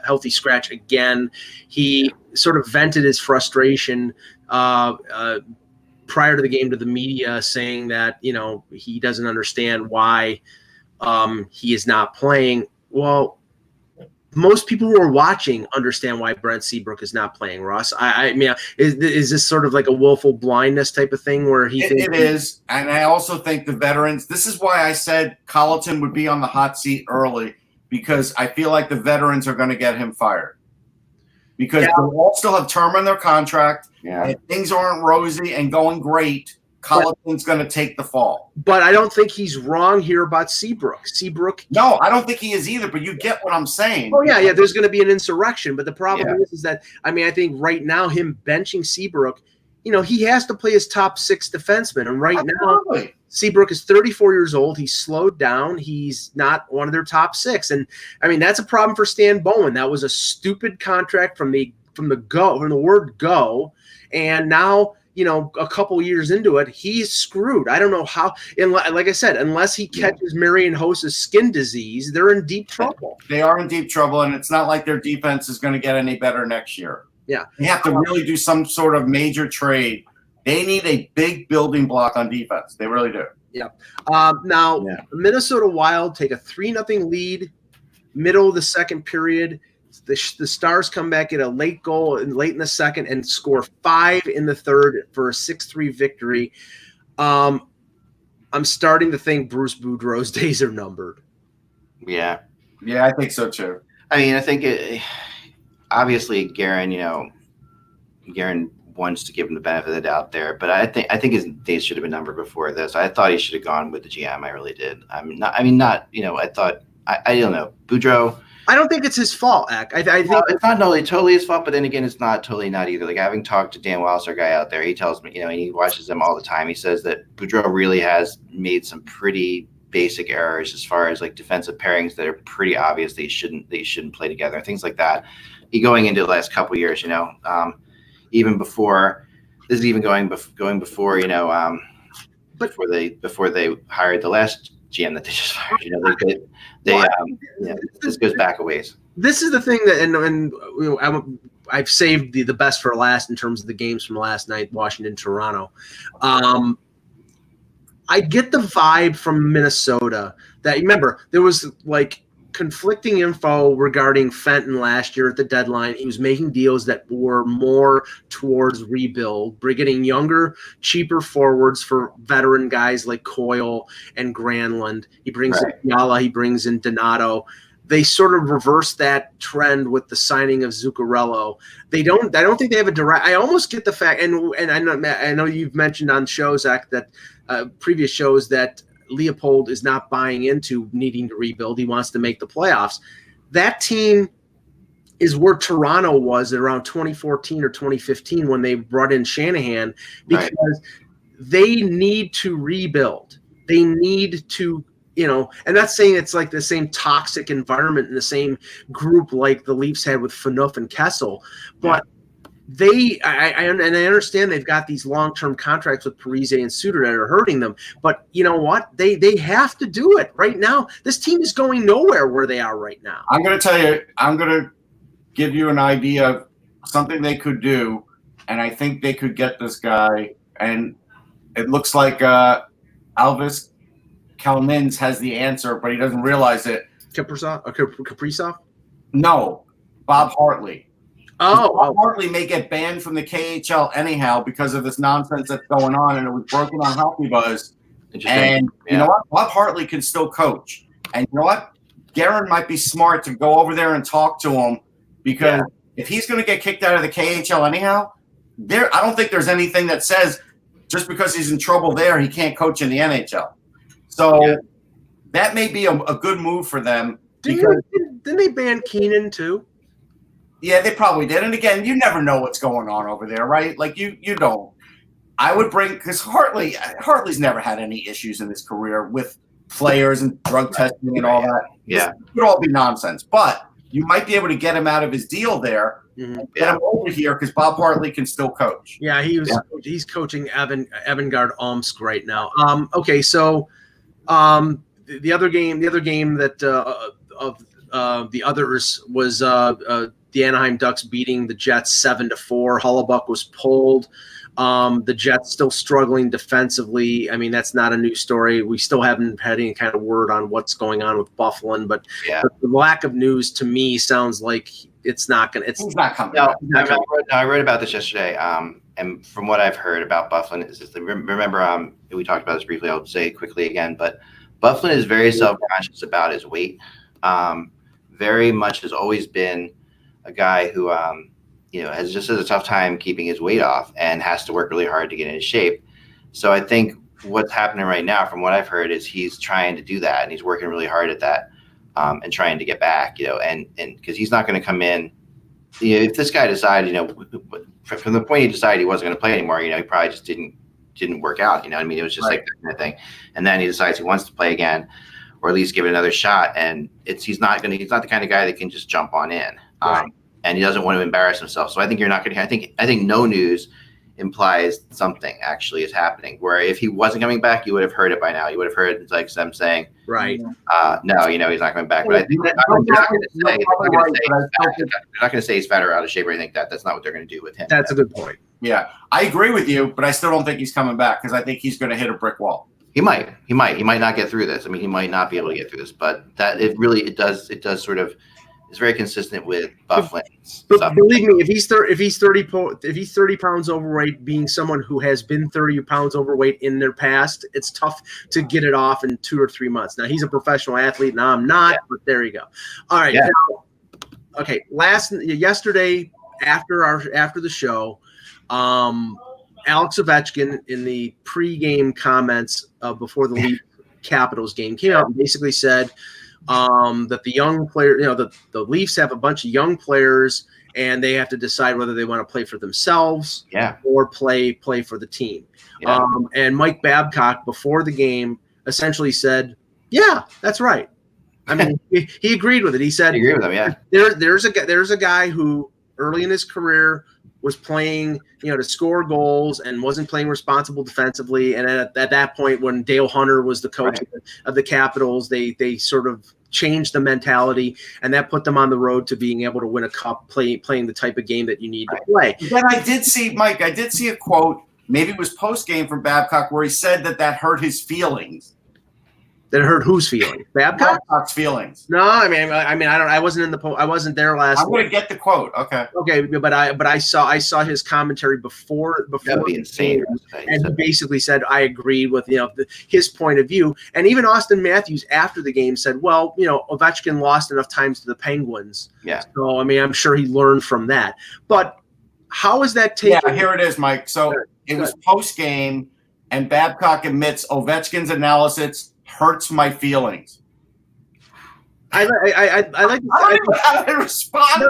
healthy scratch again. He sort of vented his frustration prior to the game to the media, saying that, he doesn't understand why he is not playing. Well, most people who are watching understand why Brent Seabrook is not playing, Russ. I mean, is this sort of like a willful blindness type of thing where he thinks it is? And I also think the veterans, this is why I said Colleton would be on the hot seat early, because I feel like the veterans are going to get him fired. Because they'll all still have term on their contract. Yeah. And things aren't rosy and going great. Colleton's going to take the fall. But I don't think he's wrong here about Seabrook. No, I don't think he is either, but you get what I'm saying. Oh, yeah, there's going to be an insurrection. But the problem is that, I think right now him benching Seabrook, he has to play his top six defensemen. And right now, Seabrook is 34 years old. He's slowed down. He's not one of their top six. And, that's a problem for Stan Bowen. That was a stupid contract from the word go. And now, a couple years into it, he's screwed. I don't know how. And like I said, unless he catches Marion Hosa's skin disease, they're in deep trouble. They are in deep trouble, and it's not like their defense is going to get any better next year. Yeah. They have to really do some sort of major trade. They need a big building block on defense. They really do. Yeah. Minnesota Wild take a 3-0 lead, middle of the second period. The Stars come back, get a late goal late in the second, and score 5 in the third for a 6-3 victory. I'm starting to think Bruce Boudreau's days are numbered. Yeah. Yeah, I think so too. I think obviously Guerin wants to give him the benefit of the doubt there, but I think his days should have been numbered before this. I thought he should have gone with the GM. I really did. I don't know. Boudreau. I don't think it's his fault, Eck. I think it's not totally his fault, but then again, it's not totally not either. Like, having talked to Dan Wallace, our guy out there, he tells me, he watches them all the time. He says that Boudreau really has made some pretty basic errors as far as like defensive pairings that are pretty obvious they shouldn't play together, things like that. Going into the last couple of years, even before this is even going before before they hired the last GM that they just fired. This goes back a ways. This is the thing that, I've saved the best for last in terms of the games from last night, Washington, Toronto. I get the vibe from Minnesota that, remember, there was like conflicting info regarding Fenton last year at the deadline. He was making deals that were more towards rebuild, getting younger, cheaper forwards for veteran guys like Coyle and Granlund. He brings in Fiala, he brings in Donato. They sort of reversed that trend with the signing of Zuccarello. I don't think they have a direct. I almost get the fact, and I know you've mentioned on shows, Zach, that previous shows that Leopold is not buying into needing to rebuild. He wants to make the playoffs. That team is where Toronto was around 2014 or 2015 when they brought in Shanahan, because they need to rebuild. they need to, and that's saying it's like the same toxic environment in the same group like the Leafs had with Phaneuf and Kessel, but I understand they've got these long-term contracts with Parise and Suter that are hurting them, but you know what? They have to do it right now. This team is going nowhere where they are right now. I'm going to give you an idea of something they could do, and I think they could get this guy, and it looks like Alvis Kalmins has the answer, but he doesn't realize it. Kaprizov? No, Bob Hartley. Bob Hartley may get banned from the KHL anyhow because of this nonsense that's going on, and it was broken on Hockey Buzz. And you know what? Bob Hartley can still coach. And you know what? Guerin might be smart to go over there and talk to him, because if he's going to get kicked out of the KHL anyhow, I don't think there's anything that says just because he's in trouble there, he can't coach in the NHL. So that may be a good move for them. Didn't they ban Keenan too? Yeah, they probably did. And again, you never know what's going on over there, right? Like you don't. I would bring, because Hartley's never had any issues in his career with players and drug testing and all that. Yeah, it would all be nonsense. But you might be able to get him out of his deal there. And get him over here, because Bob Hartley can still coach. Yeah, he's coaching Avangard Omsk right now. Okay, so the other game that of the others was the Anaheim Ducks beating the Jets 7-4. Hellebuck was pulled. The Jets still struggling defensively. I mean, that's not a new story. We still haven't had any kind of word on what's going on with Byfuglien, but the lack of news to me sounds like it's not going to. He's not coming. No, I read about this yesterday. And from what I've heard about Byfuglien, remember, we talked about this briefly. I'll say it quickly again, but Byfuglien is very self-conscious about his weight. Very much has always been a guy who, has a tough time keeping his weight off and has to work really hard to get in shape. So I think what's happening right now, from what I've heard, is he's trying to do that, and he's working really hard at that, and trying to get back, and because he's not going to come in, if this guy decided, from the point he decided he wasn't going to play anymore, he probably just didn't work out. It was just like that kind of thing. And then he decides he wants to play again, or at least give it another shot. And he's not the kind of guy that can just jump on in. And he doesn't want to embarrass himself. So I think you're not going to. I think no news implies something actually is happening. Where if he wasn't coming back, you would have heard it by now. You would have heard like them saying, right, no, he's not coming back. But I think they're not going to say he's fat or out of shape or anything like that. That's not what they're going to do with him. That's a good point. Yeah, I agree with you, but I still don't think he's coming back, because I think he's going to hit a brick wall. He might not get through this. I mean, he might not be able to get through this, but it does sort of. It's very consistent with Byfuglien's. But believe me, if he's 30 pounds overweight, being someone who has been 30 pounds overweight in their past, it's tough to get it off in 2 or 3 months. Now, he's a professional athlete. Now I'm not, but there you go. All right. Yeah. Now, okay. Yesterday after the show, Alex Ovechkin, in the pregame comments before the Leafs Capitals game, came out and basically said that the young player, the Leafs have a bunch of young players, and they have to decide whether they want to play for themselves or play for the team. Yeah. And Mike Babcock, before the game, essentially said, "Yeah, that's right." I mean, he agreed with it. He said, I agree with him. Yeah. There's a guy who early in his career was playing, to score goals and wasn't playing responsible defensively. And at that point, when Dale Hunter was the coach of the Capitals, they sort of changed the mentality, and that put them on the road to being able to win a cup, playing the type of game that you need to play. Then I did see a quote, maybe it was post-game from Babcock, where he said that hurt his feelings. That hurt whose feelings? Babcock's feelings. No, I mean, I wasn't I wasn't there last. I'm going to get the quote. Okay, but I saw his commentary before. That would be insane. And he basically said, I agree with his point of view. And even Austin Matthews after the game said, well, Ovechkin lost enough times to the Penguins. Yeah. So I mean, I'm sure he learned from that. But how is that taken? Yeah, here it is, Mike. So it was post game, and Babcock admits Ovechkin's analysis hurts my feelings. I like to I don't know how to respond. No.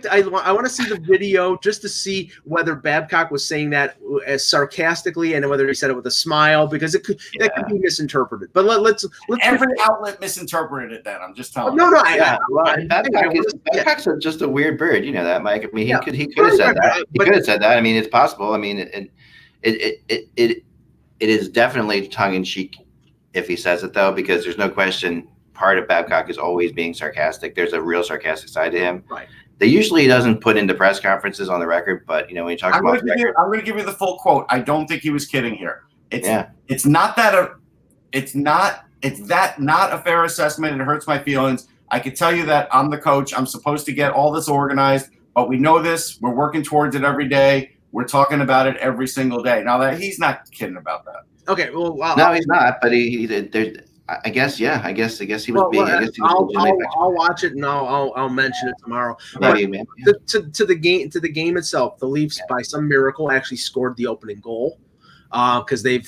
I want to see the video just to see whether Babcock was saying that as sarcastically and whether he said it with a smile, because that could be misinterpreted. But let's every outlet misinterpreted it. Then I'm just telling. No, Babcock's just a weird bird. You know that, Mike. I mean, he could have said that. He could have said that. I mean, it's possible. I mean, it is definitely tongue in cheek if he says it, though, because there's no question. Part of Babcock is always being sarcastic. There's a real sarcastic side to him. Right. They usually doesn't put into press conconferences on the record, but when you talk about record, I'm going to give you the full quote. I don't think he was kidding here. It's not that not a fair assessment. It hurts my feelings. I can tell you that I'm the coach. I'm supposed to get all this organized, but we know this. We're working towards it every day. We're talking about it every single day. Now that he's not kidding about that. Okay. Well, no, he's not. But I guess he was being. I'll watch it and I'll mention it tomorrow. To the game itself, the Leafs by some miracle actually scored the opening goal because they've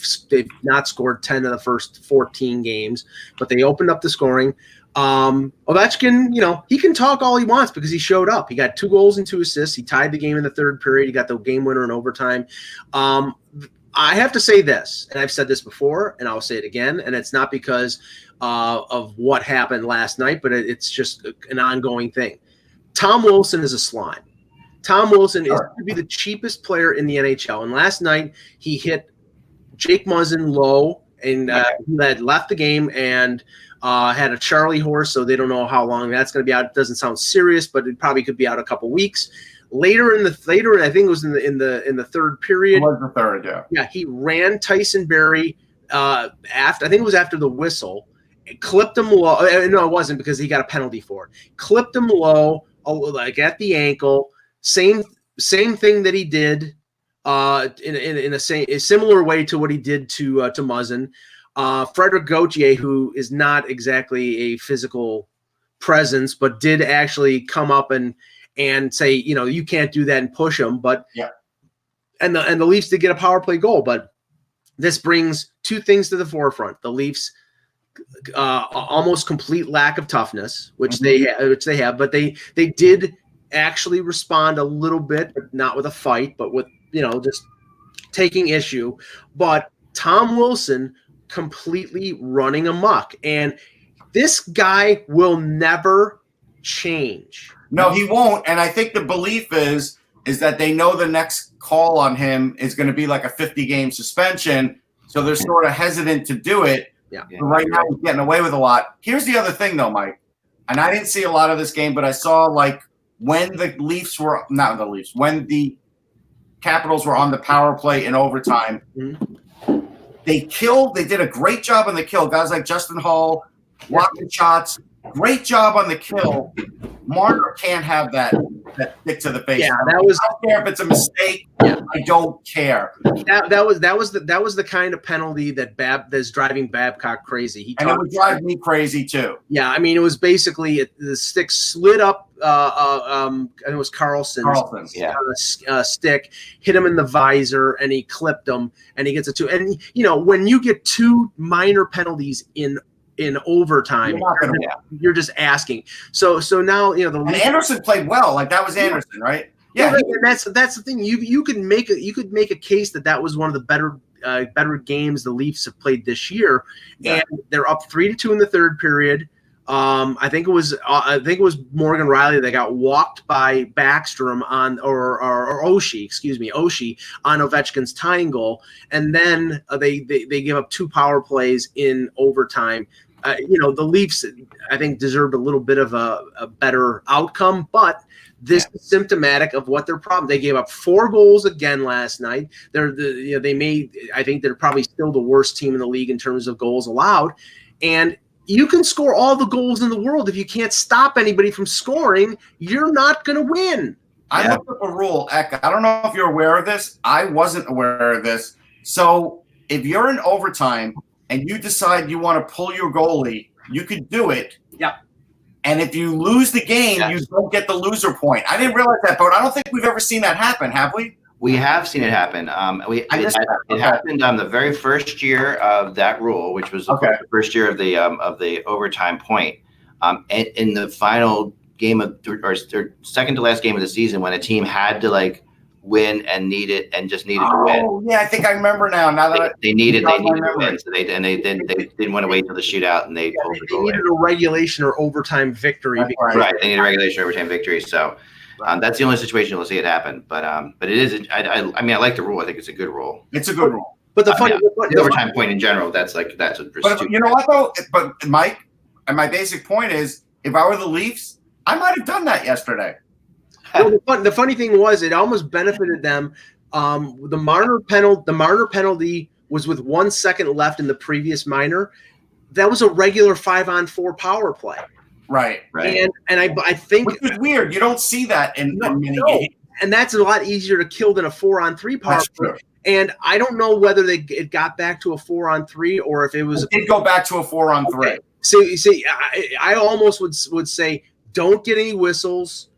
not scored 10 of the first 14 games, but they opened up the scoring. Ovechkin, he can talk all he wants because he showed up. He got 2 goals and 2 assists. He tied the game in the third period. He got the game winner in overtime. I have to say this, and I've said this before, and I'll say it again, and it's not because of what happened last night, but it's just an ongoing thing. Tom Wilson is a slime. Tom Wilson is going to be the cheapest player in the NHL, and last night he hit Jake Muzzin low, and he had left the game and had a Charlie horse, so they don't know how long that's going to be out. It doesn't sound serious, but it probably could be out a couple weeks. Later, I think it was in the third period. It was the third, yeah. Yeah, he ran Tyson Barrie after the whistle, clipped him low. No, it wasn't because he got a penalty for it. Clipped him low, like at the ankle. Same thing that he did in a similar way to what he did to Muzzin. Frederick Gauthier, who is not exactly a physical presence, but did actually come up and say, you can't do that and push them. But and the Leafs did get a power play goal. But this brings 2 things to the forefront: the Leafs almost complete lack of toughness, which they have, but they did actually respond a little bit, but not with a fight, but with just taking issue. But Tom Wilson completely running amok, and this guy will never change. No, he won't. And I think the belief is that they know the next call on him is going to be like a 50-game suspension. So they're sort of hesitant to do it. Yeah. But right now he's getting away with a lot. Here's the other thing, though, Mike. And I didn't see a lot of this game, but I saw when the Capitals were on the power play in overtime, they did a great job on the kill. Guys like Justin Hall, blocking shots. Great job on the kill. Marner can't have that stick to the face. Yeah, I don't care if it's a mistake. Yeah. I don't care. That was the kind of penalty that's driving Babcock crazy. And it would drive me crazy too. Yeah, I mean, it was basically the stick slid up. And it was Carlson's stick, hit him in the visor, and he clipped him, and he gets a 2. And when you get 2 minor penalties in overtime, you're just asking. So now and Anderson played well. Like that was Anderson, right? Yeah, that's the thing. You could make a case that was one of the better games the Leafs have played this year, and they're up 3-2 in the third period. I think it was Morgan Riley that got walked by Backstrom or Oshie on Ovechkin's tying goal, and then they give up 2 power plays in overtime. The Leafs, I think, deserved a little bit of a better outcome, but this is symptomatic of what their problem. They gave up 4 goals again last night. I think they're probably still the worst team in the league in terms of goals allowed, and you can score all the goals in the world. If you can't stop anybody from scoring, you're not going to win. I looked up a rule, Eck. I don't know if you're aware of this. I wasn't aware of this. So if you're in overtime and you decide you want to pull your goalie, you could do it. Yeah. And if you lose the game, you don't get the loser point. I didn't realize that, but I don't think we've ever seen that happen, have we? We have seen it happen. It happened on the very first year of that rule, which was the first year of the overtime point. And in the final game of or second to last game of the season, when a team had to like win and needed to win. Oh yeah, I think I remember now. Now that they needed to win, so they didn't want to wait till the shootout, and they pulled the goal. They needed a regulation or overtime victory. Right, they needed a regulation or overtime victory. So that's the only situation we'll see it happen. But it is. I mean, I like the rule. I think it's a good rule. It's a good rule. But the overtime point in general, that's what. But you know what though? But Mike, and my basic point is, if I were the Leafs, I might have done that yesterday. Well, the funny thing was, it almost benefited them. The Marner penalty was with 1 second left in the previous minor. That was a regular 5-on-4 power play. Right. And I think, which is weird. You don't see that in many games. And that's a lot easier to kill than a 4-on-3 power play. True. And I don't know whether it got back to a 4-on-3 or if it was. It did go back to a 4-on-3. Okay. So you see, I almost would say don't get any whistles.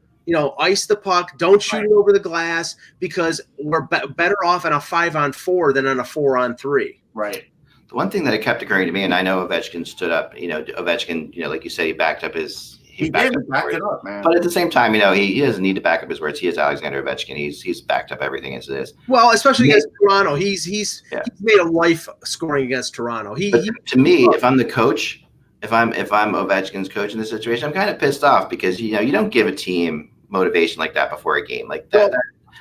Ice the puck. Don't shoot it over the glass because we're better off on a 5-on-4 than on a 4-on-3. Right. The one thing that kept occurring to me, and I know Ovechkin stood up. Ovechkin, like you said, he backed up his. He backed it up, man. But at the same time, he doesn't need to back up his words. He is Alexander Ovechkin. He's backed up everything as it is. Well, especially against Toronto, he's made a life scoring against Toronto. To me, if I'm the coach, if I'm Ovechkin's coach in this situation, I'm kind of pissed off because you don't give a team motivation like that before a game like that.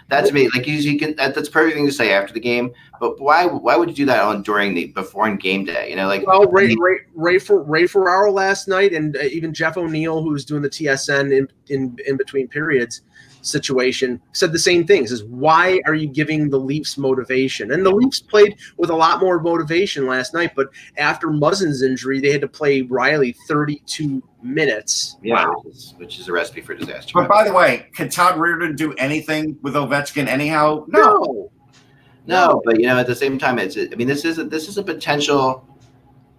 That's me. Like you can. That's a perfect thing to say after the game. But why would you do that before game day? Ray Ferraro last night, and even Jeff O'Neill, who was doing the TSN in between periods situation, said the same thing. He says, why are you giving the Leafs motivation? And the Leafs played with a lot more motivation last night, but after Muzzin's injury, they had to play Riley 32 minutes. Yeah, which is a recipe for disaster. But by the way, can Todd Reardon do anything with Ovechkin anyhow? No. But at the same time, this is a potential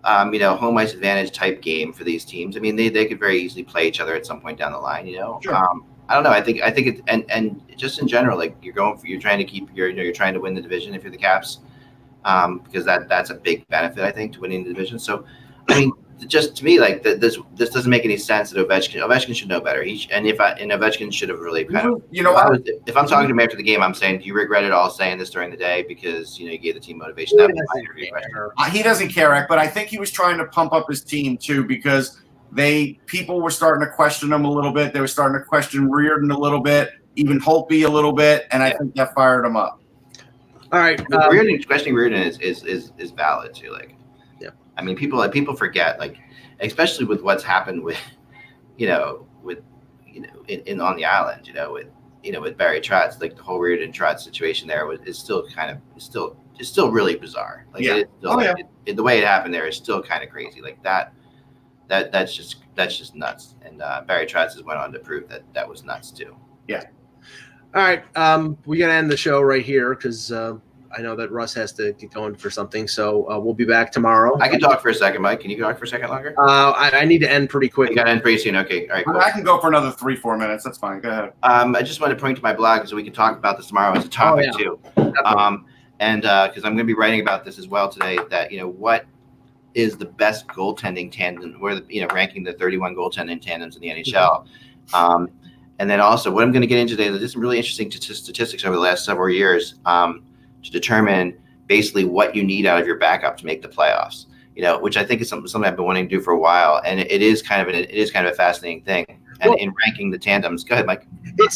home ice advantage type game for these teams. I mean, they could very easily play each other at some point down the line. Sure. I don't know. I think it and just in general, like you're trying to win the division if you're the Caps, because that's a big benefit I think to winning the division. So, I mean, just to me, like this doesn't make any sense that Ovechkin should know better. Ovechkin should have really kind of. If I'm talking to him after the game, I'm saying, do you regret it all saying this during the day because you gave the team motivation? That was my interview question. He doesn't care, but I think he was trying to pump up his team too because. People were starting to question him a little bit. They were starting to question Reardon a little bit, even Holtby a little bit, and I think that fired him up. All right, questioning Reardon is valid too. Like, I mean, people forget, like, especially with what's happened with, on the island, with Barry Trotz, like the whole Reardon Trotz situation there is still really bizarre. Like, the way it happened there is still kind of crazy. Like that. That's just nuts, and Barry Trotz has went on to prove that was nuts too. Yeah. All right, we got to end the show right here because I know that Russ has to get going for something, so we'll be back tomorrow. I can talk for a second, Mike. Can you talk for a second longer? I need to end pretty quick. You got to end pretty soon. Okay, all right. Cool. I can go for another 3-4 minutes. That's fine. Go ahead. I just want to point to my blog so we can talk about this tomorrow as a topic too. And because I'm going to be writing about this as well today. That what is the best goaltending tandem? We're ranking the 31 goaltending tandems in the NHL. And then also what I'm going to get into today is some really interesting statistics over the last several years to determine basically what you need out of your backup to make the playoffs. Which I think is something I've been wanting to do for a while, and it is kind of a fascinating thing. And in ranking the tandems, go ahead, Mike.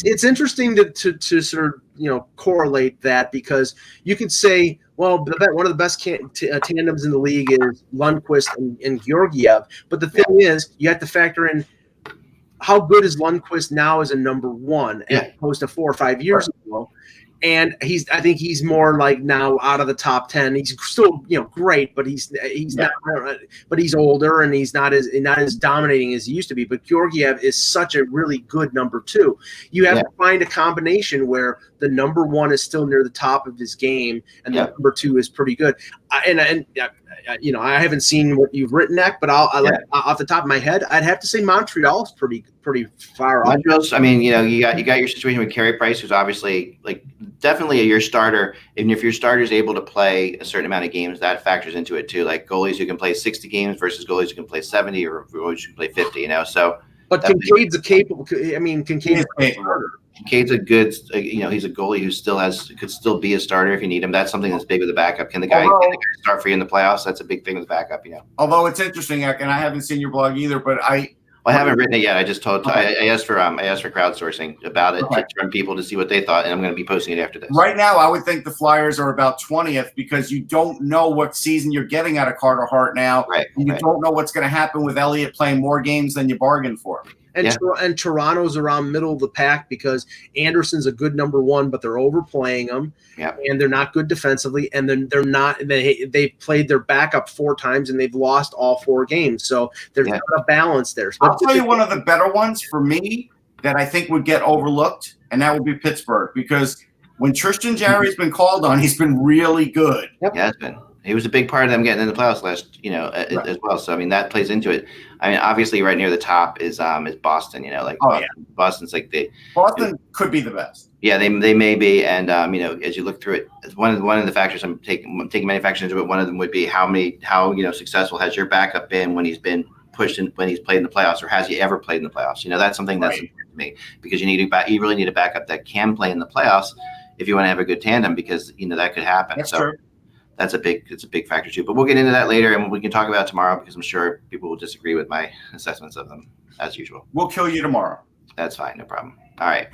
It's interesting to sort of correlate that because you could say, well, one of the best tandems in the league is Lundqvist and Georgiev. But the thing is, you have to factor in how good is Lundqvist now as a number one as opposed to 4 or 5 years ago. And I think he's more like now out of the top 10. He's still, great, but he's not, but he's older and he's not as dominating as he used to be. But Georgiev is such a really good number two. You have to find a combination where the number one is still near the top of his game, and the number two is pretty good. I haven't seen what you've written, Nick, but off the top of my head, I'd have to say Montreal's pretty far off. Montreal's, I mean, you got your situation with Carey Price, who's obviously definitely your starter. Even if your starter is able to play a certain amount of games, that factors into it too. Like goalies who can play 60 games versus goalies who can play 70 or goalies who can play 50. So. But Kincaid's a capable. I mean, Kincaid's a starter. Kincaid's a good. He's a goalie who could still be a starter if you need him. That's something that's big with the backup. Can the guy start for you in the playoffs? That's a big thing with backup. Although it's interesting, and I haven't seen your blog either, but I haven't written it yet. I just told. I asked for crowdsourcing about it from people to see what they thought, and I'm going to be posting it after this. Right now, I would think the Flyers are about 20th because you don't know what season you're getting out of Carter Hart now, and you don't know what's going to happen with Elliott playing more games than you bargained for. And Toronto's around middle of the pack because Anderson's a good number one, but they're overplaying him, and they're not good defensively, and then they're not. They've played their backup 4 times and they've lost all 4 games, so there's not a balance there. I'll tell you one of the better ones for me that I think would get overlooked, and that would be Pittsburgh, because when Tristan Jarry's been called on, he's been really good. Yeah, it's been. He was a big part of them getting in the playoffs as well. So I mean that plays into it. I mean, obviously, right near the top is Boston. Boston's like Boston could be the best. Yeah, they may be, and as you look through it, one of the factors I'm taking many factors into it. One of them would be how successful has your backup been when he's been pushed in, when he's played in the playoffs, or has he ever played in the playoffs? That's something that's important to me, because you really need a backup that can play in the playoffs if you want to have a good tandem, because that could happen. That's true. It's a big factor too, but we'll get into that later, and we can talk about it tomorrow, because I'm sure people will disagree with my assessments of them as usual. We'll kill you tomorrow. That's fine, no problem. All right,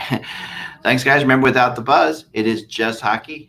thanks guys. Remember, without the buzz, it is just hockey.